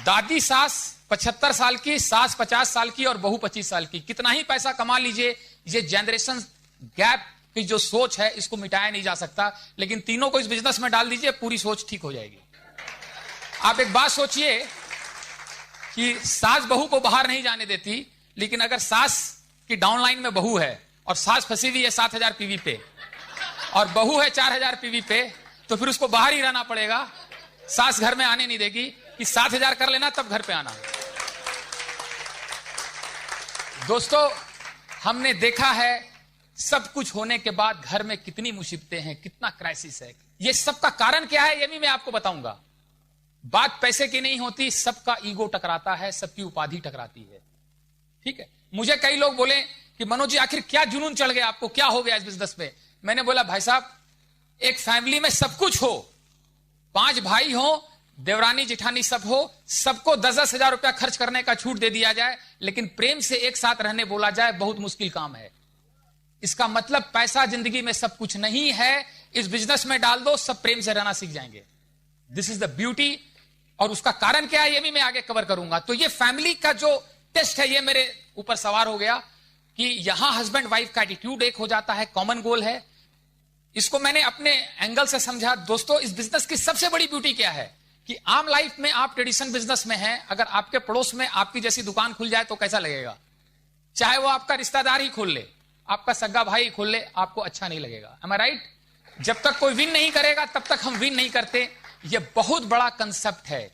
दादी सास 75 साल की, सास 50 साल की और बहू 25 साल की, कितना ही पैसा कमा लीजिए, ये जनरेशन गैप की जो सोच है इसको मिटाया नहीं जा सकता। लेकिन तीनों को इस बिजनेस में डाल दीजिए, पूरी सोच ठीक हो जाएगी। आप एक बात सोचिए कि सास बहू को बाहर नहीं जाने देती, लेकिन अगर सास की डाउनलाइन में बहू है और सास फंसी हुई है 7000 पीवी पे और बहू है 4000 पीवी पे, तो फिर उसको बाहर ही रहना पड़ेगा। सास घर में आने नहीं देगी कि 7000 कर लेना तब घर पे आना। दोस्तों, हमने देखा है सब कुछ होने के बाद घर में कितनी मुसीबतें हैं, कितना क्राइसिस है। ये सब का कारण क्या है ये भी मैं आपको बताऊंगा। बात पैसे की नहीं होती, सबका ईगो टकराता है, सबकी उपाधि टकराती है, ठीक है। मुझे कई लोग बोले कि मनोज जी आखिर क्या जुनून चढ़ गया आपको, क्या हो गया इस बिजनेस में। मैंने बोला भाई साहब, एक फैमिली में सब कुछ हो, 5 भाई हो, देवरानी जेठानी सब हो, सबको 10-10 हजार रुपया खर्च करने का छूट दे दिया जाए, लेकिन प्रेम से एक साथ रहने बोला जाए, बहुत मुश्किल काम है। इसका मतलब पैसा जिंदगी में सब कुछ नहीं है। इस बिजनेस में डाल दो, सब प्रेम से रहना सीख जाएंगे। This is the beauty. और उसका कारण क्या है ये भी मैं आगे कवर करूंगा। तो ये फैमिली का जो टेस्ट है ये मेरे ऊपर सवार हो गया कि यहां हस्बैंड वाइफ का एटीट्यूड एक हो जाता है, कॉमन गोल है। इसको मैंने अपने एंगल से समझा। दोस्तों, इस बिजनेस की सबसे बड़ी ब्यूटी क्या है कि आम लाइफ में आप ट्रेडिशनल बिजनेस में हैं, अगर आपके पड़ोस में आपकी जैसी दुकान खुल जाए तो कैसा लगेगा। चाहे वो आपका रिश्तेदार ही खोल ले, आपका सगा भाई खोल ले, आपको अच्छा नहीं लगेगा। एम आई राइट? जब तक कोई विन नहीं करेगा तब तक हम विन नहीं करते। ये बहुत बड़ा कंसेप्ट है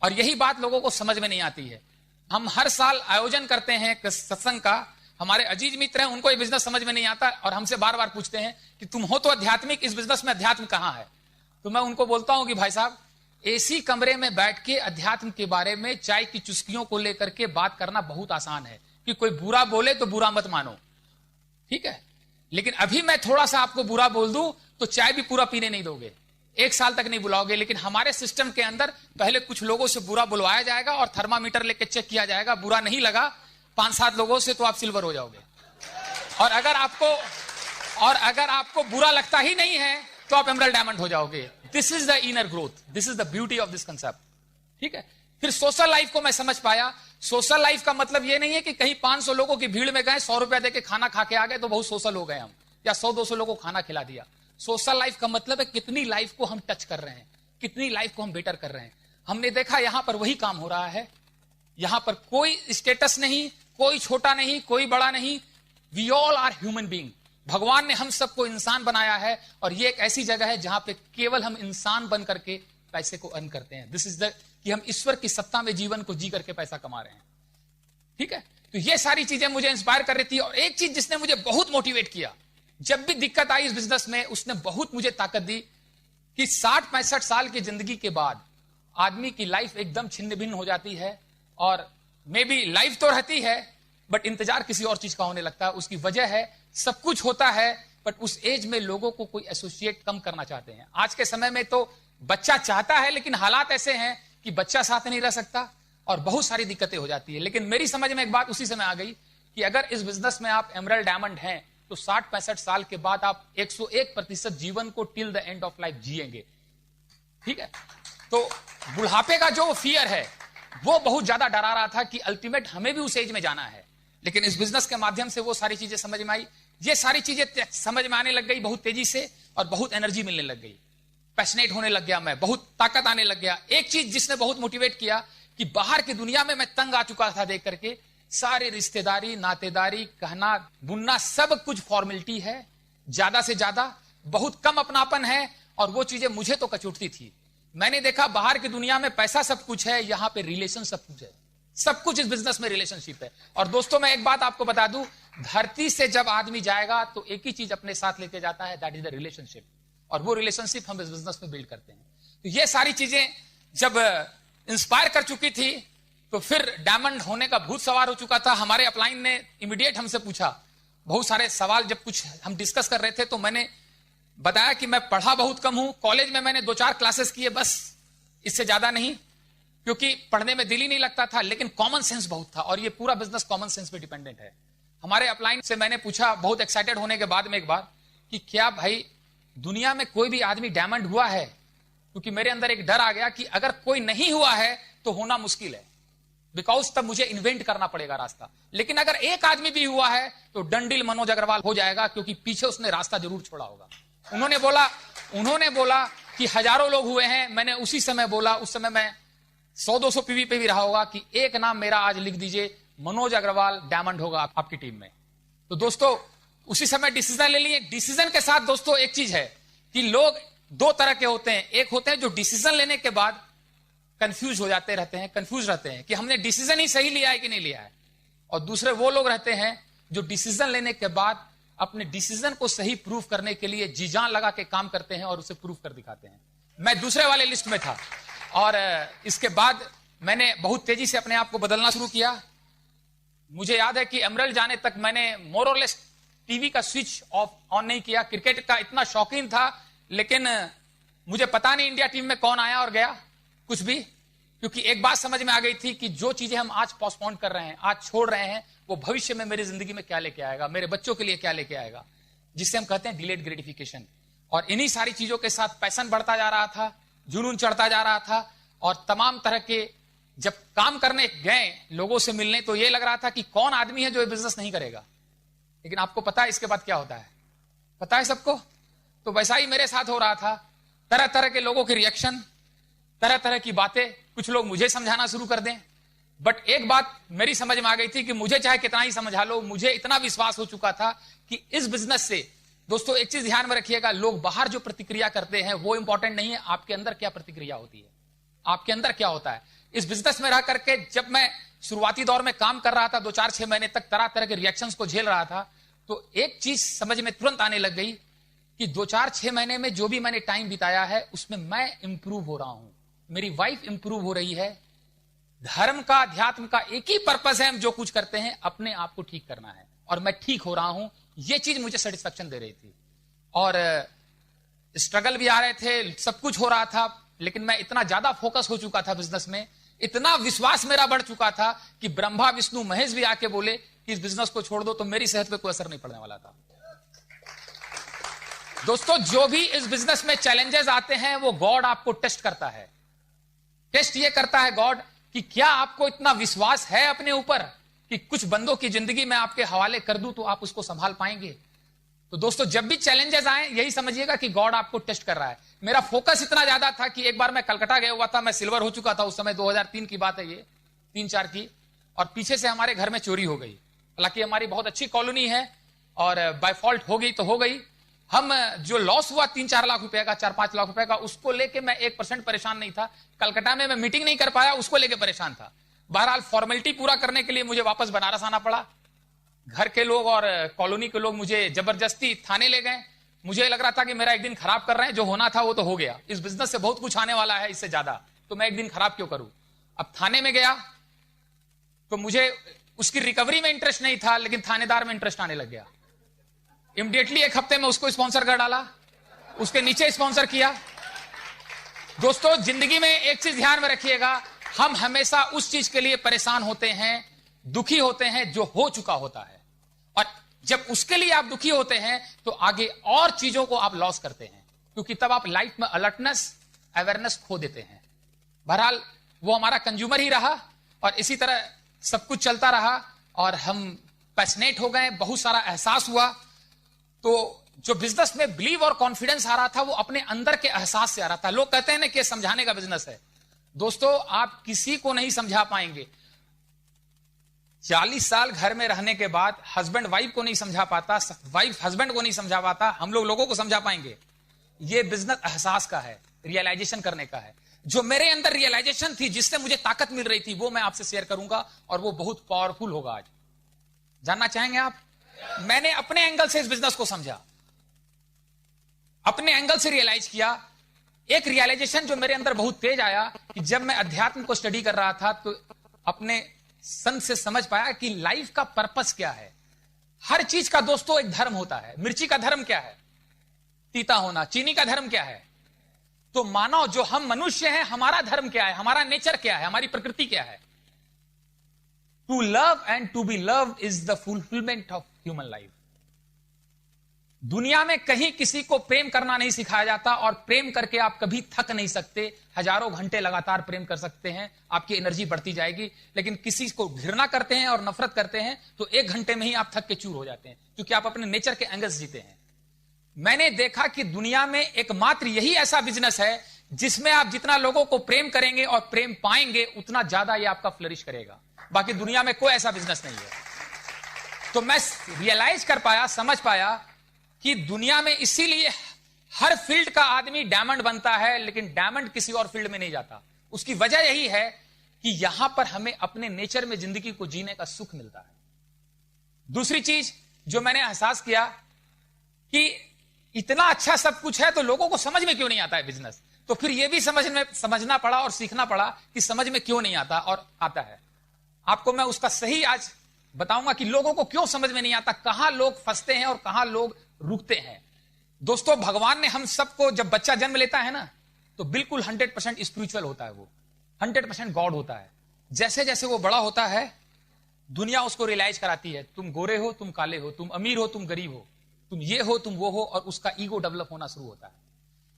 और यही बात लोगों को समझ में नहीं आती है। हम हर साल आयोजन करते हैं सत्संग का, हमारे अजीज मित्र हैं, उनको ये बिजनेस समझ में नहीं आता और हमसे बार बार पूछते हैं कि तुम हो तो आध्यात्मिक, इस बिजनेस में अध्यात्म कहां है। तो मैं उनको बोलता हूं कि भाई साहब, एसी कमरे में बैठ के अध्यात्म के बारे में चाय की चुस्कियों को लेकर के बात करना बहुत आसान है कि कोई बुरा बोले तो बुरा मत मानो, ठीक है। लेकिन अभी मैं थोड़ा सा आपको बुरा बोल दूं तो चाय भी पूरा पीने नहीं दोगे, 1 साल तक नहीं बुलाओगे। लेकिन हमारे सिस्टम के अंदर पहले कुछ लोगों से बुरा बुलवाया जाएगा और थर्मामीटर लेके चेक किया जाएगा, बुरा नहीं लगा 5-7 लोगों से तो आप सिल्वर हो जाओगे। और अगर आपको बुरा लगता ही नहीं है तो आप एमरल्ड डायमंड हो जाओगे। This is the inner growth, this is the beauty of this concept, ठीक है। फिर सोशल लाइफ को मैं समझ पाया। सोशल लाइफ का मतलब ये नहीं है कि कहीं 500 लोगों की भीड़ में गए, 100 रुपया देके खाना खा के आ गए तो बहुत सोशल हो गए हम, या 100-200 लोगों को खाना खिला दिया। सोशल लाइफ का मतलब है कितनी लाइफ को हम टच कर रहे हैं, कितनी लाइफ को हम बेटर कर रहे हैं। हमने देखा यहां पर वही काम हो रहा है। यहां पर कोई स्टेटस नहीं, कोई छोटा नहीं, कोई बड़ा नहीं, we all are human being. भगवान ने हम सबको इंसान बनाया है और ये एक ऐसी जगह है जहां पे केवल हम इंसान बन करके पैसे को अर्न करते हैं। दिस इज द कि हम ईश्वर की सत्ता में जीवन को जी करके पैसा कमा रहे हैं, ठीक है। तो ये सारी चीजें मुझे इंस्पायर कर रही थी। और एक चीज जिसने मुझे बहुत मोटिवेट किया, जब भी दिक्कत आई इस बिजनेस में, उसने बहुत मुझे ताकत दी कि 60-65 साल की जिंदगी के बाद आदमी की लाइफ एकदम छिन्न भिन्न हो जाती है। और मे बी लाइफ तो रहती है बट इंतजार किसी और चीज का होने लगता है। उसकी वजह है सब कुछ होता है बट उस एज में लोगों को कोई एसोसिएट कम करना चाहते हैं। आज के समय में तो बच्चा चाहता है लेकिन हालात ऐसे हैं कि बच्चा साथ नहीं रह सकता, और बहुत सारी दिक्कतें हो जाती है। लेकिन मेरी समझ में एक बात उसी समय आ गई कि अगर इस बिजनेस में आप एमरल्ड डायमंड हैं तो 60-65 साल के बाद आप 101% जीवन को till the end of life जिएंगे। ठीक है, तो बुढ़ापे का जो फियर है वो बहुत ज्यादा डरा रहा था कि अल्टीमेट हमें भी उस एज में जाना है। लेकिन इस बिजनेस के माध्यम से वो सारी चीजें समझ में आई। ये सारी चीजें समझ में आने लग गई बहुत तेजी से, और बहुत एनर्जी मिलने लग गई, पैशनेट होने लग गया मैं, बहुत ताकत आने लग गया। एक चीज जिसने बहुत मोटिवेट किया कि बाहर की दुनिया में मैं तंग आ चुका था देख करके, सारे रिश्तेदारी नातेदारी कहना बुनना सब कुछ फॉर्मेलिटी है, ज्यादा से ज्यादा बहुत कम अपनापन है, और वो चीजें मुझे तो कचुटती थी। मैंने देखा बाहर की दुनिया में पैसा सब कुछ है, यहां पे रिलेशन सब कुछ है, सब कुछ इस बिजनेस में रिलेशनशिप है। और दोस्तों मैं एक बात आपको बता दूं, धरती से जब आदमी जाएगा तो एक ही चीज अपने साथ लेके जाता है, दैट इज द रिलेशनशिप, और वो रिलेशनशिप हम इस बिजनेस में बिल्ड करते हैं। तो ये सारी चीजें जब इंस्पायर कर चुकी थी तो फिर डायमंड होने का भूत सवार हो चुका था। हमारे अपलाइन ने इमीडिएट हमसे पूछा बहुत सारे सवाल, जब कुछ हम डिस्कस कर रहे थे तो मैंने बताया कि मैं पढ़ा बहुत कम हूं, कॉलेज में मैंने 2-4 क्लासेस किए बस, इससे ज्यादा नहीं, क्योंकि पढ़ने में दिल ही नहीं लगता था। लेकिन कॉमन सेंस बहुत था, और ये पूरा बिजनेस कॉमन सेंस पे डिपेंडेंट है। हमारे अपलाइन से मैंने पूछा बहुत एक्साइटेड होने के बाद में एक बार कि क्या भाई दुनिया में कोई भी आदमी डायमंड हुआ है? क्योंकि मेरे अंदर एक डर आ गया कि अगर कोई नहीं हुआ है तो होना मुश्किल है, बिकॉज तब मुझे इन्वेंट करना पड़ेगा रास्ता। लेकिन अगर एक आदमी भी हुआ है तो डंडिल मनोज अग्रवाल हो जाएगा, क्योंकि पीछे उसने रास्ता जरूर छोड़ा होगा। उन्होंने बोला कि हजारों लोग हुए हैं। मैंने उसी समय बोला, उस समय मैं 100-200 पीवी पे भी रहा होगा, कि एक नाम मेरा आज लिख दीजिए, मनोज अग्रवाल डायमंड होगा आपकी टीम में। तो दोस्तों उसी समय डिसीजन ले लिए। डिसीजन के साथ दोस्तों एक चीज है कि लोग 2 तरह के होते हैं। एक होते हैं जो डिसीजन लेने के बाद कंफ्यूज हो जाते रहते हैं, कंफ्यूज रहते हैं कि हमने डिसीजन ही सही लिया है कि नहीं लिया है, और दूसरे वो लोग रहते हैं जो डिसीजन लेने के बाद अपने डिसीजन को सही प्रूफ करने के लिए जी जान लगा के काम करते हैं और उसे प्रूफ कर दिखाते हैं। मैं दूसरे वाले लिस्ट में था, और इसके बाद मैंने बहुत तेजी से अपने आप को बदलना शुरू किया। मुझे याद है कि एमरल्ड जाने तक मैंने मोर और लेस टीवी का स्विच ऑफ ऑन नहीं किया। क्रिकेट का इतना शौकीन था, लेकिन मुझे पता नहीं इंडिया टीम में कौन आया और गया कुछ भी, क्योंकि एक बात समझ में आ गई थी कि जो चीजें हम आज पोस्टपोन कर रहे हैं, आज छोड़ रहे हैं, वो भविष्य में मेरी जिंदगी में क्या लेके आएगा, मेरे बच्चों के लिए क्या लेके आएगा, जिससे हम कहते हैं डिलेड ग्रेटिफिकेशन। और इन्हीं सारी चीजों के साथ पैशन बढ़ता जा रहा था, जुनून चढ़ता जा रहा था, और तमाम तरह के जब काम करने गए लोगों से मिलने तो ये लग रहा था कि कौन आदमी है जो ये बिजनेस नहीं करेगा। लेकिन आपको पता है इसके बाद क्या होता है? पता है सबको? तो वैसा ही मेरे साथ हो रहा था। तरह तरह के लोगों के रिएक्शन, तरह तरह की बातें, कुछ लोग मुझे समझाना शुरू कर दें। बट एक बात मेरी समझ में आ गई थी कि मुझे चाहे कितना ही समझा लो, मुझे इतना विश्वास हो चुका था कि इस बिजनेस से, दोस्तों एक चीज ध्यान में रखिएगा, लोग बाहर जो प्रतिक्रिया करते हैं वो इंपॉर्टेंट नहीं है, आपके अंदर क्या प्रतिक्रिया होती है, आपके अंदर क्या होता है। इस बिजनेस में रह करके जब मैं शुरुआती दौर में काम कर रहा था, 2-4-6 महीने तक तरह तरह के रिएक्शंस को झेल रहा था, तो एक चीज समझ में तुरंत आने लग गई कि 2-4-6 महीने में जो भी मैंने टाइम बिताया है उसमें मैं इंप्रूव हो रहा हूं, मेरी वाइफ इंप्रूव हो रही है। धर्म का, अध्यात्म का एक ही पर्पस है, हम जो कुछ करते हैं अपने आप को ठीक करना है, और मैं ठीक हो रहा हूं। यह चीज मुझे सेटिस्फेक्शन दे रही थी, और स्ट्रगल भी आ रहे थे, सब कुछ हो रहा था, लेकिन मैं इतना ज्यादा फोकस हो चुका था बिजनेस में, इतना विश्वास मेरा बढ़ चुका था कि ब्रह्मा विष्णु महेश भी आके बोले कि इस बिजनेस को छोड़ दो तो मेरी सेहत पे कोई असर नहीं पड़ने वाला था। दोस्तों जो भी इस बिजनेस में चैलेंजेस आते हैं वो गॉड आपको टेस्ट करता है। टेस्ट ये करता है गॉड कि क्या आपको इतना विश्वास है अपने ऊपर कि कुछ बंदों की जिंदगी में आपके हवाले कर दूं तो आप उसको संभाल पाएंगे। तो दोस्तों जब भी चैलेंजेस आए यही समझिएगा कि गॉड आपको टेस्ट कर रहा है। मेरा फोकस इतना ज्यादा था कि एक बार मैं कलकत्ता गया हुआ था, मैं सिल्वर हो चुका था उस समय, 2003 की बात है ये, 3-4 की, और पीछे से हमारे घर में चोरी हो गई। हालांकि हमारी बहुत अच्छी कॉलोनी है और बाय फॉल्ट हो गई तो हो गई। हम जो लॉस हुआ 3-4 लाख रुपए का, 4-5 लाख रुपए का, उसको लेके मैं 1% परेशान नहीं था। कलकत्ता में मैं मीटिंग नहीं कर पाया, उसको लेके परेशान था। बहरहाल फॉर्मेलिटी पूरा करने के लिए मुझे वापस बनारस आना पड़ा। घर के लोग और कॉलोनी के लोग मुझे जबरदस्ती थाने ले गए। मुझे लग रहा था कि मेरा एक दिन खराब कर रहे हैं, जो होना था वो तो हो गया, इस बिजनेस से बहुत कुछ आने वाला है इससे ज्यादा, तो मैं एक दिन खराब क्यों करूं। अब थाने में गया तो मुझे उसकी रिकवरी में इंटरेस्ट नहीं था, लेकिन थानेदार में इंटरेस्ट आने लग गया। इमीडिएटली 1 हफ्ते में उसको स्पॉन्सर कर डाला, उसके नीचे स्पॉन्सर किया। दोस्तों जिंदगी में एक चीज ध्यान में रखिएगा हम हमेशा उस चीज के लिए परेशान होते हैं, दुखी होते हैं जो हो चुका होता है, और जब उसके लिए आप दुखी होते हैं तो आगे और चीजों को आप लॉस करते हैं, क्योंकि तब आप लाइफ में अलर्टनेस, अवेयरनेस खो देते हैं। बहरहाल वो हमारा कंज्यूमर ही रहा और इसी तरह सब कुछ चलता रहा और हम पैशनेट हो गए, बहुत सारा एहसास हुआ। तो जो बिजनेस में बिलीव और कॉन्फिडेंस आ रहा था वो अपने अंदर के एहसास से आ रहा था। लोग कहते हैं ना कि समझाने का बिजनेस है। दोस्तों, आप किसी को नहीं समझा पाएंगे। 40 साल घर में रहने के बाद हस्बैंड वाइफ को नहीं समझा पाता, वाइफ हस्बैंड को नहीं समझा पाता, हम लोगों को समझा पाएंगे? ये बिजनेस एहसास का है, रियलाइजेशन करने का है। जो मेरे अंदर रियलाइजेशन थी, जिससे मुझे ताकत मिल रही थी, वो मैं आपसे शेयर करूंगा और वो बहुत पावरफुल होगा। आज जानना चाहेंगे आप? मैंने अपने एंगल से इस बिजनेस को समझा, अपने एंगल से रियलाइज किया। एक रियलाइजेशन जो मेरे अंदर बहुत तेज आया कि जब मैं अध्यात्म को स्टडी कर रहा था तो अपने संत से समझ पाया कि लाइफ का पर्पस क्या है। हर चीज का दोस्तों एक धर्म होता है। मिर्ची का धर्म क्या है? तीता होना। चीनी का धर्म क्या है? तो मानो जो हम मनुष्य हैं, हमारा धर्म क्या है, हमारा नेचर क्या है, हमारी प्रकृति क्या है? To love and to be loved is the fulfilment of human life. दुनिया में कहीं किसी को प्रेम करना नहीं सिखाया जाता और प्रेम करके आप कभी थक नहीं सकते। हजारों घंटे लगातार प्रेम कर सकते हैं, आपकी एनर्जी बढ़ती जाएगी। लेकिन किसी को घृणा करते हैं और नफरत करते हैं तो 1 घंटे में ही आप थक के चूर हो जाते हैं, क्योंकि आप अपने नेचर के एंगल्स जीते हैं। मैंने देखा कि दुनिया में एकमात्र यही ऐसा बिजनेस है जिसमें आप जितना लोगों को प्रेम करेंगे और प्रेम पाएंगे, उतना ज्यादा ये आपका फ्लरिश करेगा। बाकी दुनिया में कोई ऐसा बिजनेस नहीं है। तो मैं रियलाइज कर पाया, समझ पाया कि दुनिया में इसीलिए हर फील्ड का आदमी डायमंड बनता है, लेकिन डायमंड किसी और फील्ड में नहीं जाता। उसकी वजह यही है कि यहां पर हमें अपने नेचर में जिंदगी को जीने का सुख मिलता है। दूसरी चीज जो मैंने एहसास किया कि इतना अच्छा सब कुछ है तो लोगों को समझ में क्यों नहीं आता है बिजनेस। तो फिर यह भी समझना पड़ा और सीखना पड़ा कि समझ में क्यों नहीं आता और आता है। आपको मैं उसका सही आज बताऊंगा कि लोगों को क्यों समझ में नहीं आता, कहां लोग फंसते हैं और कहां लोग रुकते हैं। दोस्तों, भगवान ने हम सबको, जब बच्चा जन्म लेता है ना, तो बिल्कुल 100% स्पिरिचुअल होता है, वो 100% गॉड होता है। जैसे जैसे वो बड़ा होता है, दुनिया उसको रियलाइज कराती है, तुम गोरे हो, तुम काले हो, तुम अमीर हो, तुम गरीब हो, तुम ये हो, तुम वो हो, और उसका ईगो डेवलप होना शुरू होता है।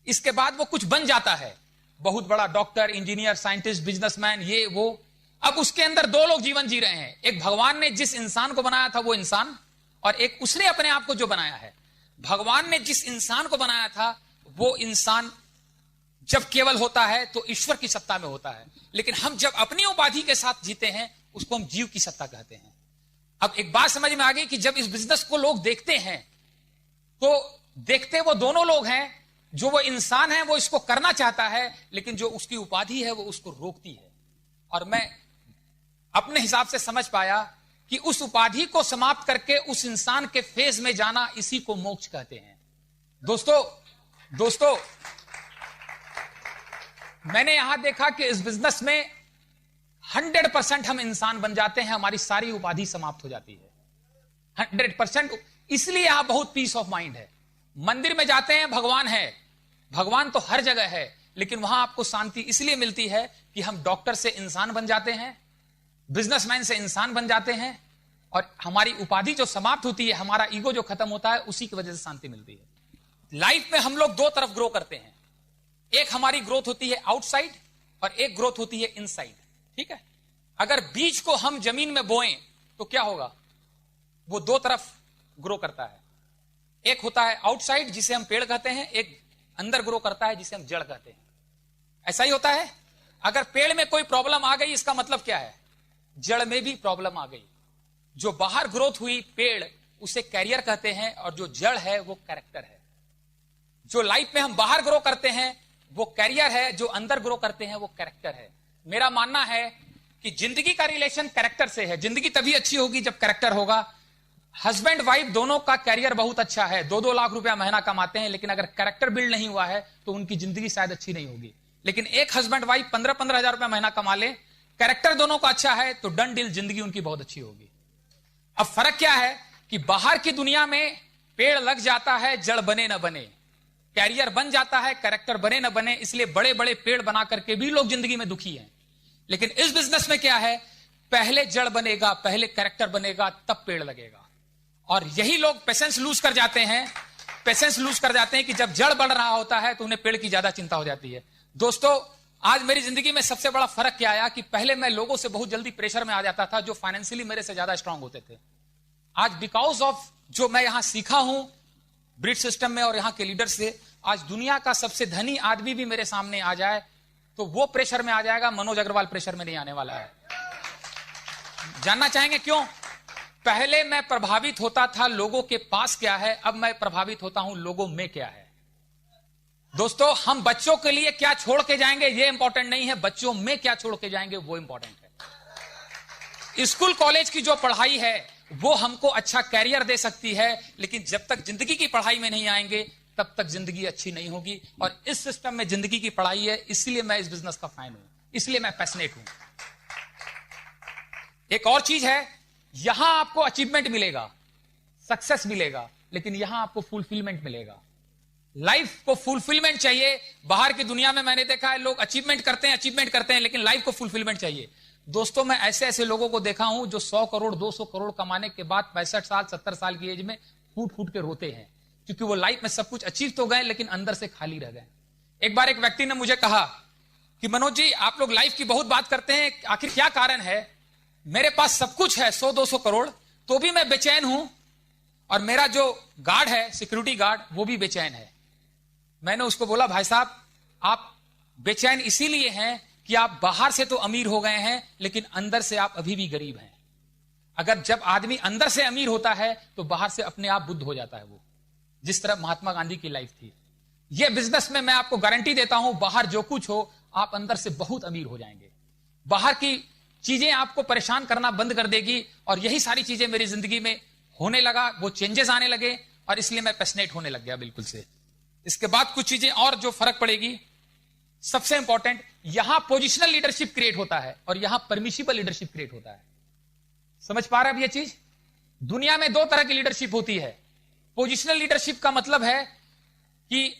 इसके बाद वो कुछ बन जाता है, बहुत बड़ा डॉक्टर, इंजीनियर, साइंटिस्ट, बिजनेसमैन, ये वो। अब उसके अंदर 2 लोग जीवन जी रहे हैं। एक भगवान ने जिस इंसान को बनाया था वो इंसान, और एक उसने अपने आप को जो बनाया है। भगवान ने जिस इंसान को बनाया था वो इंसान जब केवल होता है तो ईश्वर की सत्ता में होता है, लेकिन हम जब अपनी उपाधि के साथ जीते हैं उसको हम जीव की सत्ता कहते हैं। अब एक बात समझ में आ गई कि जब इस बिजनेस को लोग देखते हैं तो देखते वो दोनों लोग हैं। जो वो इंसान है वो इसको करना चाहता है, लेकिन जो उसकी उपाधि है वो उसको रोकती है। और मैं अपने हिसाब से समझ पाया कि उस उपाधि को समाप्त करके उस इंसान के फेज में जाना, इसी को मोक्ष कहते हैं। दोस्तों, मैंने यहां देखा कि इस बिजनेस में 100% हम इंसान बन जाते हैं, हमारी सारी उपाधि समाप्त हो जाती है 100%। इसलिए यहां बहुत पीस ऑफ माइंड है। मंदिर में जाते हैं, भगवान है, भगवान तो हर जगह है, लेकिन वहां आपको शांति इसलिए मिलती है कि हम डॉक्टर से इंसान बन जाते हैं, बिजनेसमैन से इंसान बन जाते हैं, और हमारी उपाधि जो समाप्त होती है, हमारा ईगो जो खत्म होता है, उसी की वजह से शांति मिलती है। लाइफ में हम लोग 2 तरफ ग्रो करते हैं। एक हमारी ग्रोथ होती है आउटसाइड और एक ग्रोथ होती है इनसाइड। ठीक है? अगर बीज को हम जमीन में बोएं तो क्या होगा? वो 2 तरफ ग्रो करता है। एक होता है आउटसाइड जिसे हम पेड़ कहते हैं, एक अंदर ग्रो करता है जिसे हम जड़ कहते हैं। ऐसा ही होता है। अगर पेड़ में कोई प्रॉब्लम आ गई, इसका मतलब क्या है? जड़ में भी प्रॉब्लम आ गई। जो बाहर ग्रोथ हुई पेड़, उसे कैरियर कहते हैं, और जो जड़ है वो कैरेक्टर है। जो लाइफ में हम बाहर ग्रो करते हैं वो कैरियर है, जो अंदर ग्रो करते हैं वो कैरेक्टर है। मेरा मानना है कि जिंदगी का रिलेशन कैरेक्टर से है। जिंदगी तभी अच्छी होगी जब कैरेक्टर होगा। हस्बैंड वाइफ दोनों का कैरियर बहुत अच्छा है, 2-2 लाख रुपया महीना कमाते हैं, लेकिन अगर कैरेक्टर बिल्ड नहीं हुआ है तो उनकी जिंदगी शायद अच्छी नहीं होगी। लेकिन एक हस्बैंड वाइफ 15-15 हजार रुपया महीना कमा ले, कैरेक्टर दोनों का अच्छा है, तो डन डील, जिंदगी उनकी बहुत अच्छी होगी। अब फर्क क्या है कि बाहर की दुनिया में पेड़ लग जाता है, जड़ बने न बने, कैरियर बन जाता है, कैरेक्टर बने न बने। इसलिए बड़े बड़े पेड़ बना करके भी लोग जिंदगी में दुखी हैं। लेकिन इस बिजनेस में क्या है, पहले जड़ बनेगा, पहले कैरेक्टर बनेगा, तब पेड़ लगेगा। और यही लोग पेशेंस लूज कर जाते हैं, पेशेंस लूज कर जाते हैं कि जब जड़ बढ़ रहा होता है तो उन्हें पेड़ की ज्यादा चिंता हो जाती है। दोस्तों, आज मेरी जिंदगी में सबसे बड़ा फर्क क्या आया कि पहले मैं लोगों से बहुत जल्दी प्रेशर में आ जाता था जो फाइनेंशियली मेरे से ज्यादा स्ट्रांग होते थे। आज बिकॉज ऑफ जो मैं यहां सीखा हूं ब्रिज सिस्टम में और यहां के लीडर से, आज दुनिया का सबसे धनी आदमी भी मेरे सामने आ जाए तो वो प्रेशर में आ जाएगा, मनोज अग्रवाल प्रेशर में नहीं आने वाला है। जानना चाहेंगे क्यों? पहले मैं प्रभावित होता था लोगों के पास क्या है, अब मैं प्रभावित होता हूं लोगों में क्या है। दोस्तों, हम बच्चों के लिए क्या छोड़ के जाएंगे ये इंपॉर्टेंट नहीं है, बच्चों में क्या छोड़ के जाएंगे वो इंपॉर्टेंट है। स्कूल कॉलेज की जो पढ़ाई है वो हमको अच्छा कैरियर दे सकती है, लेकिन जब तक जिंदगी की पढ़ाई में नहीं आएंगे तब तक जिंदगी अच्छी नहीं होगी। और इस सिस्टम में जिंदगी की पढ़ाई है, इसलिए मैं इस बिजनेस का फैन हूं, इसलिए मैं पैशनेट हूं। एक और चीज है, यहां आपको अचीवमेंट मिलेगा, सक्सेस मिलेगा, लेकिन यहां आपको फुलफिलमेंट मिलेगा। लाइफ को फुलफिलमेंट चाहिए। बाहर की दुनिया में मैंने देखा है लोग अचीवमेंट करते हैं, लेकिन लाइफ को फुलफिलमेंट चाहिए। दोस्तों, मैं ऐसे ऐसे लोगों को देखा हूं जो 100 करोड़ 200 करोड़ कमाने के बाद 65 साल 70 साल की एज में फूट फूट के रोते हैं, क्योंकि वो लाइफ में सब कुछ अचीव तो गए लेकिन अंदर से खाली रह गए। एक बार एक व्यक्ति ने मुझे कहा कि मनोज जी, आप लोग लाइफ की बहुत बात करते हैं, आखिर क्या कारण है? मेरे पास सब कुछ है 100-200 करोड़, तो भी मैं बेचैन हूं, और मेरा जो गार्ड है, सिक्योरिटी गार्ड, वो भी बेचैन है। मैंने उसको बोला, भाई साहब, आप बेचैन इसीलिए हैं कि आप बाहर से तो अमीर हो गए हैं लेकिन अंदर से आप अभी भी गरीब हैं। अगर जब आदमी अंदर से अमीर होता है तो बाहर से अपने आप बुद्ध हो जाता है, वो जिस तरह महात्मा गांधी की लाइफ थी। यह बिजनेस में मैं आपको गारंटी देता हूं, बाहर जो कुछ हो आप अंदर से बहुत अमीर हो जाएंगे। बाहर की चीजें आपको परेशान करना बंद कर देगी, और यही सारी चीजें मेरी जिंदगी में होने लगा, वो चेंजेस आने लगे, और इसलिए मैं पैशनेट होने लग गया बिल्कुल से। इसके बाद कुछ चीजें और जो फर्क पड़ेगी, सबसे इंपॉर्टेंट, यहां पोजिशनल लीडरशिप क्रिएट होता है और यहां परमिशिबल लीडरशिप क्रिएट होता है। समझ पा रहे हैं अब ये चीज? दुनिया में 2 तरह की लीडरशिप होती है। पोजिशनल लीडरशिप का मतलब है कि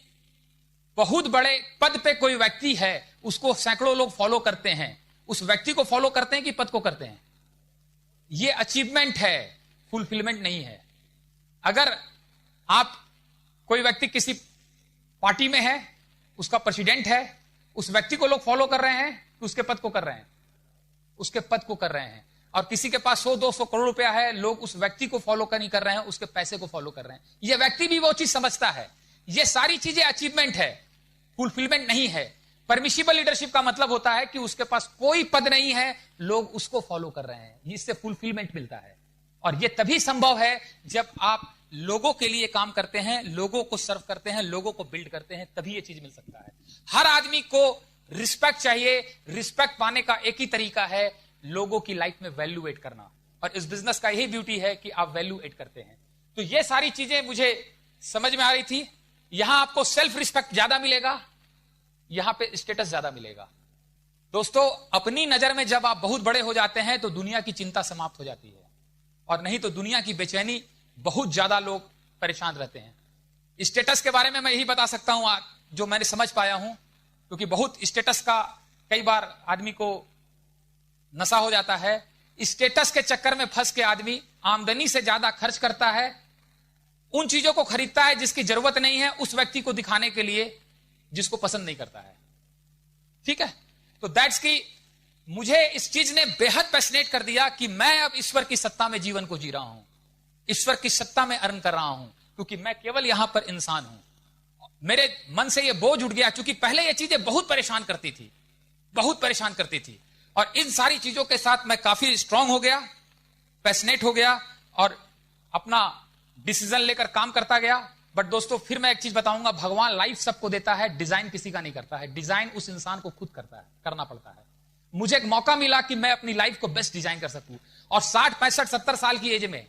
बहुत बड़े पद पे कोई व्यक्ति है, उसको सैकड़ों लोग फॉलो करते हैं, उस व्यक्ति को फॉलो करते हैं कि पद को करते हैं। यह अचीवमेंट है, फुलफिलमेंट नहीं है। अगर आप, कोई व्यक्ति किसी पार्टी में है, उसका प्रेसिडेंट है, उस व्यक्ति को लोग फॉलो कर रहे हैं कि उसके पद को कर रहे हैं, उसके पद को कर रहे हैं। और किसी के पास 100-200 करोड़ रुपया है, लोग उस व्यक्ति को फॉलो नहीं कर रहे हैं, उसके पैसे को फॉलो कर रहे हैं। यह व्यक्ति भी वो चीज समझता है। ये सारी चीजें अचीवमेंट है, फुलफिलमेंट नहीं है। परमिशिबल लीडरशिप का मतलब होता है कि उसके पास कोई पद नहीं है, लोग उसको फॉलो कर रहे हैं, इससे फुलफिलमेंट मिलता है। और यह तभी संभव है जब आप लोगों के लिए काम करते हैं, लोगों को सर्व करते हैं, लोगों को बिल्ड करते हैं, तभी यह चीज मिल सकता है। हर आदमी को रिस्पेक्ट चाहिए। रिस्पेक्ट पाने का एक ही तरीका है, लोगों की लाइफ में वैल्यू एड करना। और इस बिजनेस का यही ब्यूटी है कि आप वैल्यू एड करते हैं। तो ये सारी चीजें मुझे समझ में आ रही थी। यहां आपको सेल्फ रिस्पेक्ट ज्यादा मिलेगा, यहां पे स्टेटस ज्यादा मिलेगा। दोस्तों, अपनी नजर में जब आप बहुत बड़े हो जाते हैं तो दुनिया की चिंता समाप्त हो जाती है, और नहीं तो दुनिया की बेचैनी, बहुत ज्यादा लोग परेशान रहते हैं। स्टेटस के बारे में मैं यही बता सकता हूं आज, जो मैंने समझ पाया हूं, क्योंकि बहुत स्टेटस का कई बार आदमी को नशा हो जाता है। स्टेटस के चक्कर में फंस के आदमी आमदनी से ज्यादा खर्च करता है, उन चीजों को खरीदता है जिसकी जरूरत नहीं है, उस व्यक्ति को दिखाने के लिए जिसको पसंद नहीं करता है। ठीक है? तो दैट्स की मुझे इस चीज ने बेहद पैशनेट कर दिया कि मैं अब ईश्वर की सत्ता में जीवन को जी रहा हूं, ईश्वर की सत्ता में अर्न कर रहा हूं, क्योंकि मैं केवल यहां पर इंसान हूं। मेरे मन से यह बोझ उठ गया, क्योंकि पहले यह चीजें बहुत परेशान करती थी, बहुत परेशान करती थी। और इन सारी चीजों के साथ मैं काफी स्ट्रांग हो गया, पैशनेट हो गया, और अपना डिसीजन लेकर काम करता गया। बट दोस्तों, फिर मैं एक चीज बताऊंगा, भगवान लाइफ सबको देता है, डिजाइन किसी का नहीं करता है। डिजाइन उस इंसान को खुद करना पड़ता है। मुझे एक मौका मिला कि मैं अपनी लाइफ को बेस्ट डिजाइन कर सकूं, और 60, 65, 70 साल की एज में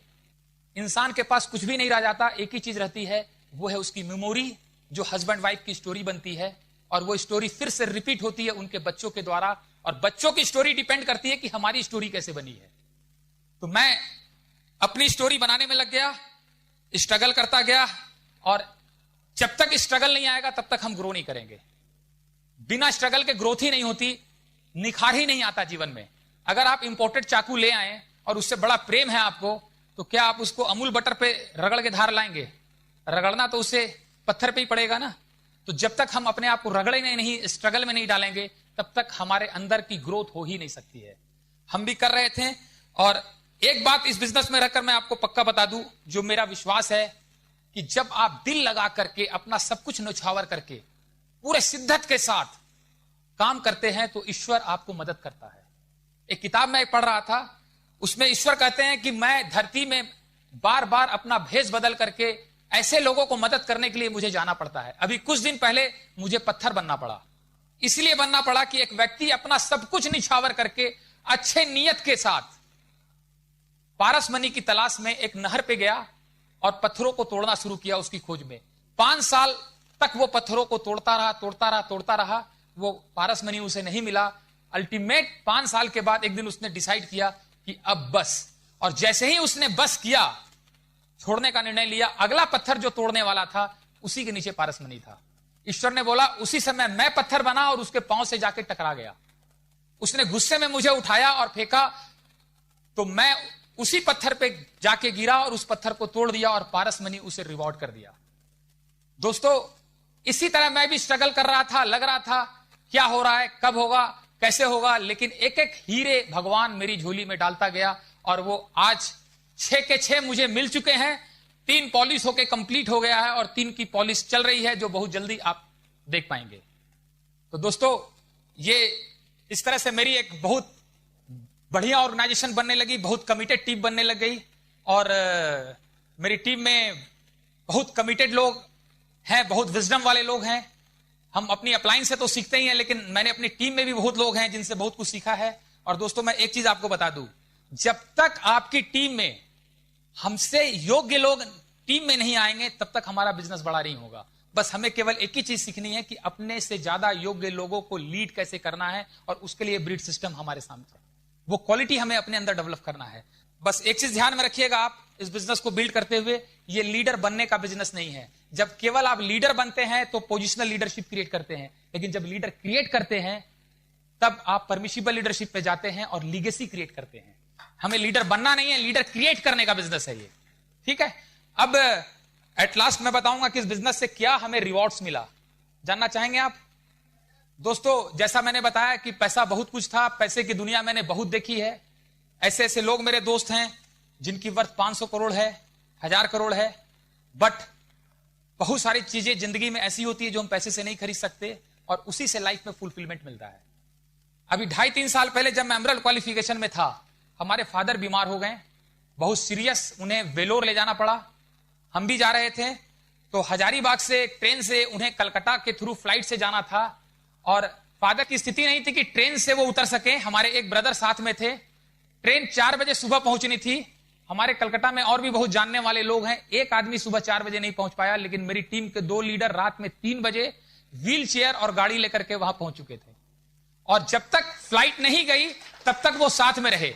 इंसान के पास कुछ भी नहीं रह जाता। एक ही चीज रहती है, वो है उसकी मेमोरी, जो हस्बैंड वाइफ की स्टोरी बनती है, और वो स्टोरी फिर से रिपीट होती है उनके बच्चों के द्वारा, और बच्चों की स्टोरी डिपेंड करती है कि हमारी स्टोरी कैसे बनी है। तो मैं अपनी स्टोरी बनाने में लग गया, स्ट्रगल करता गया, और जब तक स्ट्रगल नहीं आएगा तब तक हम ग्रो नहीं करेंगे। बिना स्ट्रगल के ग्रोथ ही नहीं होती। निखार ही नहीं आता जीवन में। अगर आप इंपोर्टेड चाकू ले आए और उससे बड़ा प्रेम है आपको, तो क्या आप उसको अमूल बटर पे रगड़ के धार लाएंगे? रगड़ना तो उसे पत्थर पे ही पड़ेगा ना। तो जब तक हम अपने आप को रगड़े नहीं, स्ट्रगल में नहीं डालेंगे, तब तक हमारे अंदर की ग्रोथ हो ही नहीं सकती है। हम भी कर रहे थे। और एक बात इस बिजनेस में रहकर मैं आपको पक्का बता दूं, जो मेरा विश्वास है कि जब आप दिल लगा करके, अपना सब कुछ न्यौछावर करके, पूरे शिद्दत के साथ काम करते हैं, तो ईश्वर आपको मदद करता है। एक किताब में पढ़ रहा था, उसमें ईश्वर कहते हैं कि मैं धरती में बार बार अपना भेष बदल करके ऐसे लोगों को मदद करने के लिए मुझे जाना पड़ता है। अभी कुछ दिन पहले मुझे पत्थर बनना पड़ा। इसलिए बनना पड़ा कि एक व्यक्ति अपना सब कुछ निछावर करके अच्छे नियत के साथ पारसमणि की तलाश में एक नहर पे गया और पत्थरों को तोड़ना शुरू किया उसकी खोज में। 5 साल तक वो पत्थरों को तोड़ता रहा। वो पारसमणि उसे नहीं मिला। अल्टीमेट 5 साल के बाद एक दिन उसने डिसाइड किया कि अब बस। और जैसे ही उसने बस किया, छोड़ने का निर्णय लिया, अगला पत्थर जो तोड़ने वाला था उसी के नीचे पारसमणि था। ईश्वर ने बोला, उसी समय मैं पत्थर बना और उसके पांव से जाके टकरा गया। उसने गुस्से में मुझे उठाया और फेंका, तो मैं उसी पत्थर पे जाके गिरा और उस पत्थर को तोड़ दिया और पारसमणि उसे रिवॉर्ड कर दिया। दोस्तों, इसी तरह मैं भी स्ट्रगल कर रहा था, लग रहा था क्या हो रहा है, कब होगा, कैसे होगा, लेकिन एक एक हीरे भगवान मेरी झोली में डालता गया और वो आज 6 के 6 मुझे मिल चुके हैं। 3 पॉलिश होके कंप्लीट हो गया है और 3 की पॉलिश चल रही है, जो बहुत जल्दी आप देख पाएंगे। तो दोस्तों, ये इस तरह से मेरी एक बहुत बढ़िया ऑर्गेनाइजेशन बनने लगी, बहुत कमिटेड टीम बनने लग गई। और मेरी टीम में बहुत कमिटेड लोग हैं, बहुत विजडम वाले लोग हैं। हम अपनी अपलाइन से तो सीखते ही हैं, लेकिन मैंने अपनी टीम में भी बहुत लोग हैं जिनसे बहुत कुछ सीखा है। और दोस्तों, मैं एक चीज आपको बता दूं, जब तक आपकी टीम में हमसे योग्य लोग टीम में नहीं आएंगे, तब तक हमारा बिजनेस बड़ा नहीं होगा। बस हमें केवल एक ही चीज सीखनी है कि अपने से ज्यादा योग्य लोगों को लीड कैसे करना है, और उसके लिए ब्रीड सिस्टम हमारे सामने है। वो क्वालिटी हमें अपने अंदर डेवलप करना है। बस एक चीज ध्यान में रखिएगा, आप इस बिजनेस को बिल्ड करते हुए, ये लीडर बनने का बिजनेस नहीं है। जब केवल आप लीडर बनते हैं तो पोजिशनल लीडरशिप क्रिएट करते हैं, लेकिन जब लीडर क्रिएट करते हैं तब आप परमिशिबल लीडरशिप पे जाते हैं और लीगेसी क्रिएट करते हैं। हमें लीडर बनना नहीं है, लीडर क्रिएट करने का बिजनेस है ये। ठीक है। अब एट लास्ट मैं बताऊंगा कि इस बिजनेस से क्या हमें रिवॉर्ड्स मिला। जानना चाहेंगे आप? दोस्तों, जैसा मैंने बताया कि पैसा बहुत कुछ था, पैसे की दुनिया मैंने बहुत देखी है। ऐसे ऐसे लोग मेरे दोस्त हैं जिनकी वर्थ 500 करोड़ है, 1000 करोड़ है। बट बहुत सारी चीजें जिंदगी में ऐसी होती है जो हम पैसे से नहीं खरीद सकते, और उसी से लाइफ में फुलफिलमेंट मिलता है। अभी 2.5-3 साल पहले जब मैं एमरल्ड क्वालिफिकेशन में था, हमारे फादर बीमार हो गए, बहुत सीरियस, उन्हें वेलोर ले जाना पड़ा। हम भी जा रहे थे, तो हजारीबाग से ट्रेन से उन्हें कलकत्ता के थ्रू फ्लाइट से जाना था, और फादर की स्थिति नहीं थी कि ट्रेन से वो उतर सके। हमारे एक ब्रदर साथ में थे। ट्रेन 4 बजे सुबह पहुंचनी थी। हमारे कलकत्ता में और भी बहुत जानने वाले लोग हैं। एक आदमी सुबह 4 बजे नहीं पहुंच पाया, लेकिन मेरी टीम के 2 लीडर रात में 3 बजे व्हील चेयर और गाड़ी लेकर के वहां पहुंच चुके थे। और जब तक फ्लाइट नहीं गई तब तक वो साथ में रहे।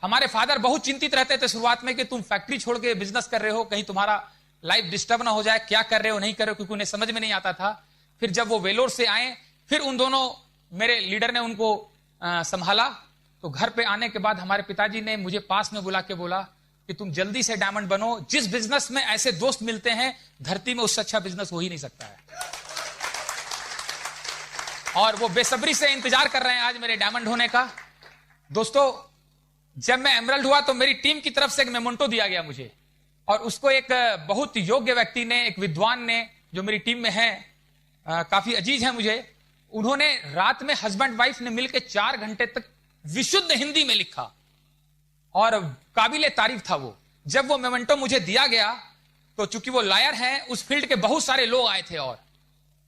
हमारे फादर बहुत चिंतित रहते थे शुरुआत में कि तुम फैक्ट्री छोड़ के बिजनेस कर रहे हो, कहीं तुम्हारा लाइफ डिस्टर्ब ना हो जाए, क्या कर रहे हो नहीं कर रहे हो, क्योंकि उन्हें समझ में नहीं आता था। फिर जब वो वेलोर से आए, फिर उन दोनों मेरे लीडर ने उनको संभाला। तो घर पे आने के बाद हमारे पिताजी ने मुझे पास में बुला के बोला कि तुम जल्दी से डायमंड बनो। जिस बिजनेस में ऐसे दोस्त मिलते हैं, धरती में उससे अच्छा बिजनेस हो ही नहीं सकता है। और वो बेसब्री से इंतजार कर रहे हैं आज मेरे डायमंड होने का। दोस्तों, जब मैं एमरल्ड हुआ तो मेरी टीम की तरफ से एक मेमोंटो दिया गया मुझे, और उसको एक बहुत योग्य व्यक्ति ने, एक विद्वान ने, जो मेरी टीम में है, काफी अजीज है मुझे, उन्होंने रात में हस्बैंड वाइफ ने मिलकर 4 घंटे तक विशुद्ध हिंदी में लिखा, और काबिले तारीफ था वो। जब वो मेमेंटो मुझे दिया गया, तो चूंकि वो लायर हैं, उस फील्ड के बहुत सारे लोग आए थे, और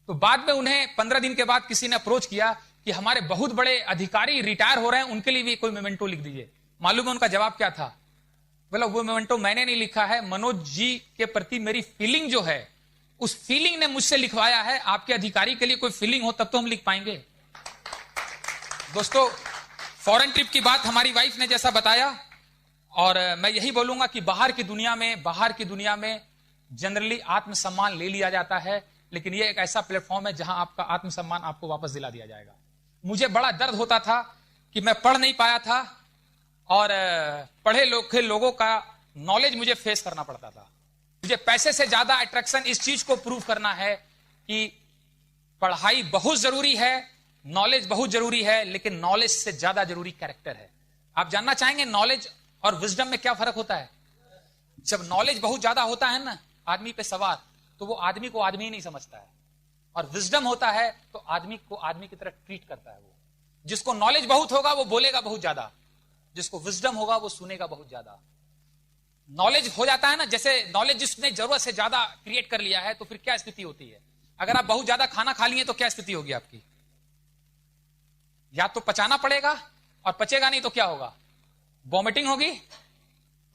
तो बाद में उन्हें 15 दिन के बाद किसी ने अप्रोच किया कि हमारे बहुत बड़े अधिकारी रिटायर हो रहे हैं, उनके लिए भी कोई मेमेंटो लिख दीजिए। मालूम है उनका जवाब क्या था? बोला, वो मेमेंटो मैंने नहीं लिखा है, मनोज जी के प्रति मेरी फीलिंग जो है, उस फीलिंग ने मुझसे लिखवाया है। आपके अधिकारी के लिए कोई फीलिंग हो तब तो हम लिख पाएंगे। दोस्तों, फॉरेन ट्रिप की बात हमारी वाइफ ने जैसा बताया, और मैं यही बोलूंगा कि बाहर की दुनिया में जनरली आत्मसम्मान ले लिया जाता है, लेकिन ये एक ऐसा प्लेटफॉर्म है जहां आपका आत्मसम्मान आपको वापस दिला दिया जाएगा। मुझे बड़ा दर्द होता था कि मैं पढ़ नहीं पाया था और पढ़े लोगों का नॉलेज मुझे फेस करना पड़ता था। मुझे पैसे से ज्यादा अट्रैक्शन इस चीज को प्रूव करना है कि पढ़ाई बहुत जरूरी है, नॉलेज बहुत जरूरी है, लेकिन नॉलेज से ज्यादा जरूरी कैरेक्टर है। आप जानना चाहेंगे नॉलेज और विजडम में क्या फर्क होता है? जब नॉलेज बहुत ज्यादा होता है ना आदमी पे सवार, तो वो आदमी को आदमी ही नहीं समझता है, और विजडम होता है तो आदमी को आदमी की तरह ट्रीट करता है। वो जिसको नॉलेज बहुत होगा वो बोलेगा बहुत ज्यादा, जिसको विजडम होगा वो सुनेगा बहुत ज्यादा। नॉलेज हो जाता है ना, जैसे नॉलेज जिसने जरूरत से ज्यादा क्रिएट कर लिया है, तो फिर क्या स्थिति होती है? अगर आप बहुत ज्यादा खाना खा लिए तो क्या स्थिति होगी आपकी? या तो पचाना पड़ेगा, और पचेगा नहीं तो क्या होगा? वॉमिटिंग होगी।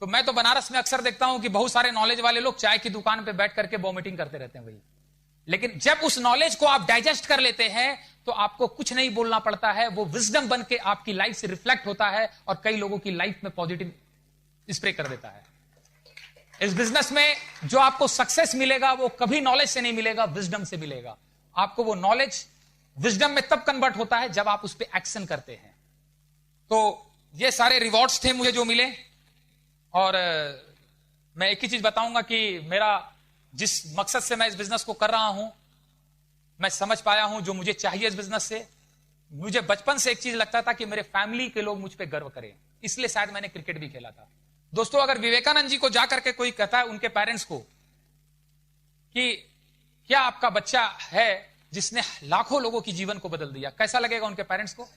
तो मैं तो बनारस में अक्सर देखता हूं कि बहुत सारे नॉलेज वाले लोग चाय की दुकान पे बैठ करके वॉमिटिंग करते रहते हैं भाई। लेकिन जब उस नॉलेज को आप डाइजेस्ट कर लेते हैं तो आपको कुछ नहीं बोलना पड़ता है, वो विजडम बन के आपकी लाइफ से रिफ्लेक्ट होता है और कई लोगों की लाइफ में पॉजिटिव स्प्रे कर देता है। इस बिजनेस में जो आपको सक्सेस मिलेगा वो कभी नॉलेज से नहीं मिलेगा, विजडम से मिलेगा। आपको वो नॉलेज विजडम में तब कन्वर्ट होता है जब आप उस पर एक्शन करते हैं। तो ये सारे रिवॉर्ड्स थे मुझे जो मिले, और मैं एक ही चीज बताऊंगा कि मेरा जिस मकसद से मैं इस बिजनेस को कर रहा हूं, मैं समझ पाया हूं जो मुझे चाहिए इस बिजनेस से। मुझे बचपन से एक चीज लगता था कि मेरे फैमिली के लोग मुझ पे गर्व करें, इसलिए शायद मैंने क्रिकेट भी खेला था। दोस्तों, अगर विवेकानंद जी को जाकर के कोई कहता है उनके पेरेंट्स को कि क्या आपका बच्चा है जिसने लाखों लोगों की जीवन को बदल दिया, कैसा लगेगा उनके पेरेंट्स को?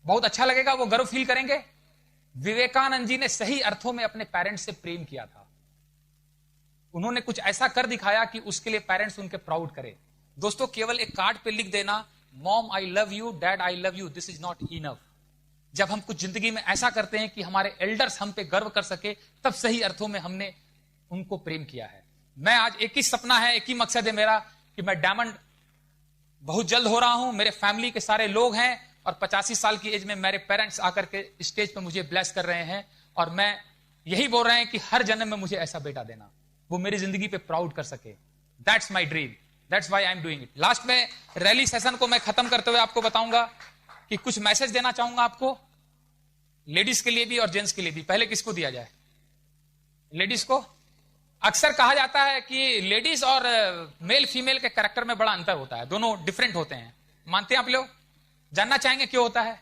बहुत अच्छा लगेगा, वो गर्व फील करेंगे। विवेकानंद जी ने सही अर्थों में अपने पेरेंट्स से प्रेम किया था। उन्होंने कुछ ऐसा कर दिखाया कि उसके लिए पेरेंट्स उनके प्राउड करें। दोस्तों, केवल एक कार्ड पे लिख देना mom I love you, dad I love you, this is not enough. जब हम कुछ जिंदगी में ऐसा करते हैं कि हमारे एल्डर्स हम पे गर्व कर सके, तब सही अर्थों में हमने उनको प्रेम किया है। मैं आज एक ही सपना है, एक ही मकसद है मेरा कि मैं डायमंड बहुत जल्द हो रहा हूं। मेरे फैमिली के सारे लोग हैं और 85 साल की एज में मेरे पेरेंट्स आकर के स्टेज पे मुझे ब्लेस कर रहे हैं, और मैं यही बोल रहे हैं कि हर जन्म में मुझे ऐसा बेटा देना, वो मेरी जिंदगी पे प्राउड कर सके। That's my dream, that's why I am doing it. Last में रैली सेशन को मैं खत्म करते हुए आपको बताऊंगा कि कुछ मैसेज देना चाहूंगा आपको, लेडीज के लिए भी और जेंट्स के लिए भी। पहले किसको दिया जाए? लेडीज को। अक्सर कहा जाता है कि लेडीज और मेल फीमेल के कैरेक्टर में बड़ा अंतर होता है, दोनों डिफरेंट होते हैं। मानते हैं आप लोग? जानना चाहेंगे क्यों होता है?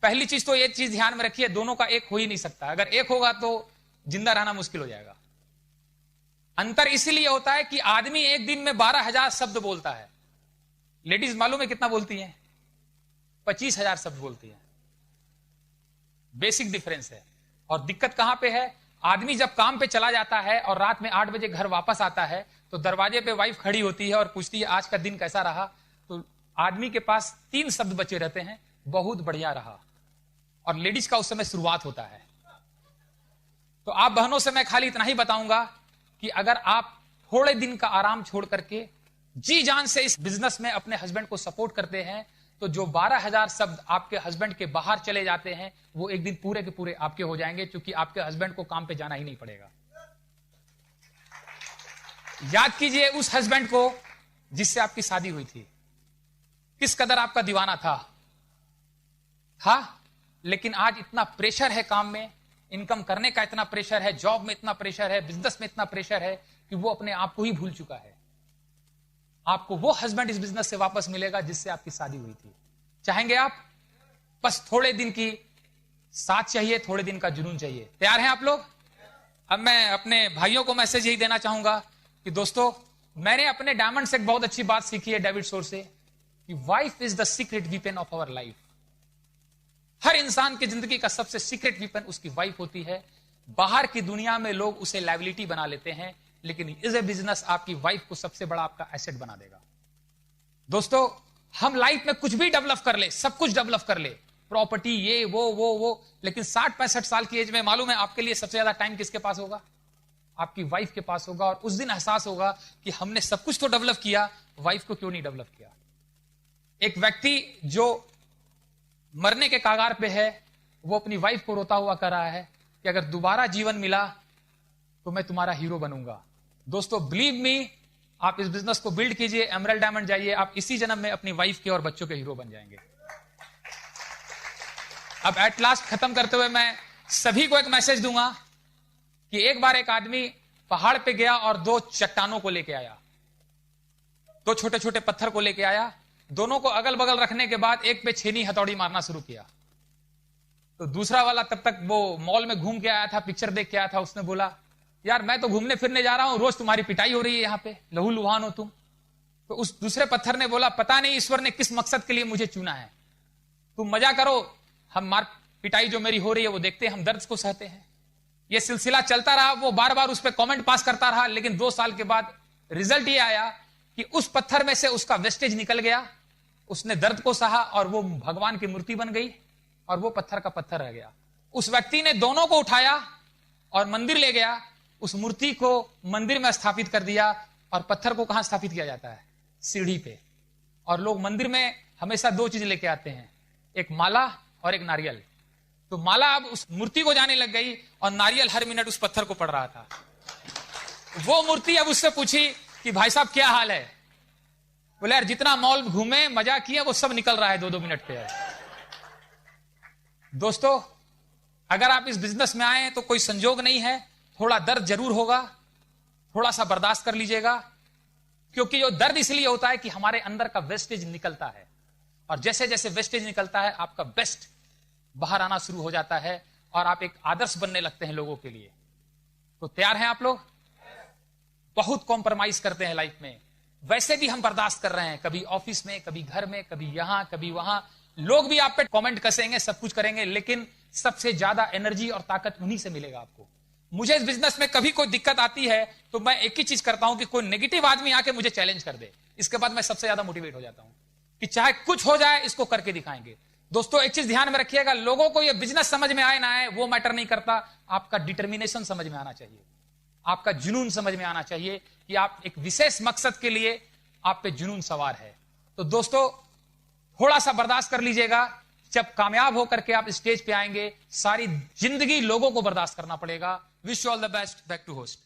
पहली चीज तो ये चीज ध्यान में रखिए, दोनों का एक हो ही नहीं सकता। अगर एक होगा तो जिंदा रहना मुश्किल हो जाएगा। अंतर इसीलिए होता है कि आदमी एक दिन में 12,000 शब्द बोलता है, लेडीज मालूम है कितना बोलती हैं? 25,000 शब्द बोलती हैं। बेसिक डिफरेंस है। और दिक्कत कहां पे है? आदमी जब काम पे चला जाता है और रात में 8 बजे घर वापस आता है तो दरवाजे पे वाइफ खड़ी होती है और पूछती है आज का दिन कैसा रहा, तो आदमी के पास 3 शब्द बचे रहते हैं, बहुत बढ़िया रहा। और लेडीज का उस समय शुरुआत होता है। तो आप बहनों से मैं खाली इतना ही बताऊंगा कि अगर आप थोड़े दिन का आराम छोड़ करके जी जान से इस बिजनेस में अपने हस्बैंड को सपोर्ट करते हैं, तो जो 12,000 शब्द आपके हस्बैंड के बाहर चले जाते हैं वो एक दिन पूरे के पूरे आपके हो जाएंगे, क्योंकि आपके हस्बैंड को काम पे जाना ही नहीं पड़ेगा। याद कीजिए उस हस्बैंड को जिससे आपकी शादी हुई थी, किस कदर आपका दीवाना था, लेकिन आज इतना प्रेशर है, काम में इनकम करने का इतना प्रेशर है, जॉब में इतना प्रेशर है, बिजनेस में इतना प्रेशर है कि वो अपने आप को ही भूल चुका है। आपको वो हस्बैंड इस बिजनेस से वापस मिलेगा जिससे आपकी शादी हुई थी। चाहेंगे आप? बस थोड़े दिन की साथ चाहिए, थोड़े दिन का जुनून चाहिए। तैयार हैं आप लोग? अब मैं अपने भाइयों को मैसेज यही देना चाहूंगा कि दोस्तों, मैंने अपने डायमंड से एक बहुत अच्छी बात सीखी है डेविड सोर से, कि wife is the secret weapon of our life. हर इंसान की जिंदगी का सबसे सीक्रेट वीपन उसकी वाइफ होती है। बाहर की दुनिया में लोग उसे लायबिलिटी बना लेते हैं, लेकिन इज ए बिजनेस आपकी वाइफ को सबसे बड़ा आपका एसेट बना देगा। दोस्तों, हम लाइफ में कुछ भी डेवलप कर ले, सब कुछ डेवलप कर ले, प्रॉपर्टी, ये वो, लेकिन 60-65 साल की एज में मालूम है आपके लिए सबसे ज्यादा टाइम किसके पास होगा? आपकी वाइफ के पास होगा। और उस दिन एहसास होगा कि हमने सब कुछ तो डेवलप किया, वाइफ को क्यों नहीं डेवलप किया। एक व्यक्ति जो मरने के कागार पे है, वो अपनी वाइफ को रोता हुआ कह रहा है कि अगर दोबारा जीवन मिला तो मैं तुम्हारा हीरो बनूंगा। दोस्तों, बिलीव मी, आप इस बिजनेस को बिल्ड कीजिए, एमरल्ड डायमंड जाइए, आप इसी जन्म में अपनी वाइफ के और बच्चों के हीरो बन जाएंगे। अब एट लास्ट खत्म करते हुए मैं सभी को एक मैसेज दूंगा कि एक बार एक आदमी पहाड़ पे गया और 2 चट्टानों को लेके आया, 2 छोटे छोटे पत्थर को लेके आया, दोनों को अगल बगल रखने के बाद एक पे छेनी हथौड़ी मारना शुरू किया। तो दूसरा वाला तब तक वो मॉल में घूम के आया था, पिक्चर देख के आया था, उसने बोला यार मैं तो घूमने फिरने जा रहा हूं, रोज तुम्हारी पिटाई हो रही है, यहां पे लहू लुहान हो तुम। तो उस दूसरे पत्थर ने बोला पता नहीं ईश्वर ने किस मकसद के लिए मुझे चुना है, तुम मजा करो, हम मार पिटाई जो मेरी हो रही है वो देखते हैं, हम दर्द को सहते हैं। ये सिलसिला चलता रहा, वो बार बार उस पर कमेंट पास करता रहा, लेकिन 2 साल के बाद रिजल्ट ये आया कि उस पत्थर में से उसका वेस्टेज निकल गया, उसने दर्द को सहा और वो भगवान की मूर्ति बन गई और वो पत्थर का पत्थर रह गया। उस व्यक्ति ने दोनों को उठाया और मंदिर ले गया, उस मूर्ति को मंदिर में स्थापित कर दिया। और पत्थर को कहां स्थापित किया जाता है? सीढ़ी पे। और लोग मंदिर में हमेशा 2 चीज लेके आते हैं, एक माला और एक नारियल। तो माला अब उस मूर्ति को जाने लग गई और नारियल हर मिनट उस पत्थर को पड़ रहा था। वो मूर्ति अब उससे पूछी कि भाई साहब क्या हाल है? बोले यार जितना मॉल घूमे मजा किया वो सब निकल रहा है 2-2 मिनट पे। दोस्तों अगर आप इस बिजनेस में आए तो कोई संजोग नहीं है, थोड़ा दर्द जरूर होगा, थोड़ा सा बर्दाश्त कर लीजिएगा, क्योंकि जो दर्द इसलिए होता है कि हमारे अंदर का वेस्टेज निकलता है और जैसे जैसे वेस्टेज निकलता है आपका बेस्ट बाहर आना शुरू हो जाता है और आप एक आदर्श बनने लगते हैं लोगों के लिए। तो तैयार हैं आप लोग? बहुत कॉम्प्रोमाइज करते हैं लाइफ में, वैसे भी हम बर्दाश्त कर रहे हैं, कभी ऑफिस में, कभी घर में, कभी यहां कभी वहां। लोग भी आप पे कमेंट कसेंगे, सब कुछ करेंगे, लेकिन सबसे ज्यादा एनर्जी और ताकत उन्हीं से मिलेगा आपको। मुझे इस बिजनेस में कभी कोई दिक्कत आती है तो मैं एक ही चीज करता हूं कि कोई नेगेटिव आदमी आके मुझे चैलेंज कर दे, इसके बाद मैं सबसे ज्यादा मोटिवेट हो जाता हूं कि चाहे कुछ हो जाए इसको करके दिखाएंगे। दोस्तों एक चीज ध्यान में रखिएगा, लोगों को यह बिजनेस समझ में आए ना आए वो मैटर नहीं करता, आपका डिटर्मिनेशन समझ में आना चाहिए, आपका जुनून समझ में आना चाहिए कि आप एक विशेष मकसद के लिए आप पे जुनून सवार है। तो दोस्तों थोड़ा सा बर्दाश्त कर लीजिएगा, जब कामयाब होकर के आप स्टेज पे आएंगे सारी जिंदगी लोगों को बर्दाश्त करना पड़ेगा। Wish you all the best. Back to host.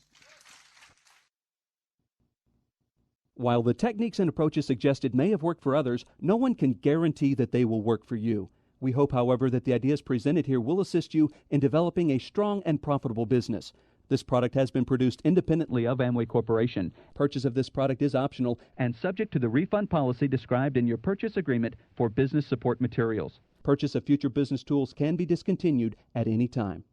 While the techniques and approaches suggested may have worked for others, no one can guarantee that they will work for you. We hope, however, that the ideas presented here will assist you in developing a strong and profitable business. This product has been produced independently of Amway Corporation. Purchase of this product is optional and subject to the refund policy described in your purchase agreement for business support materials. Purchase of future business tools can be discontinued at any time.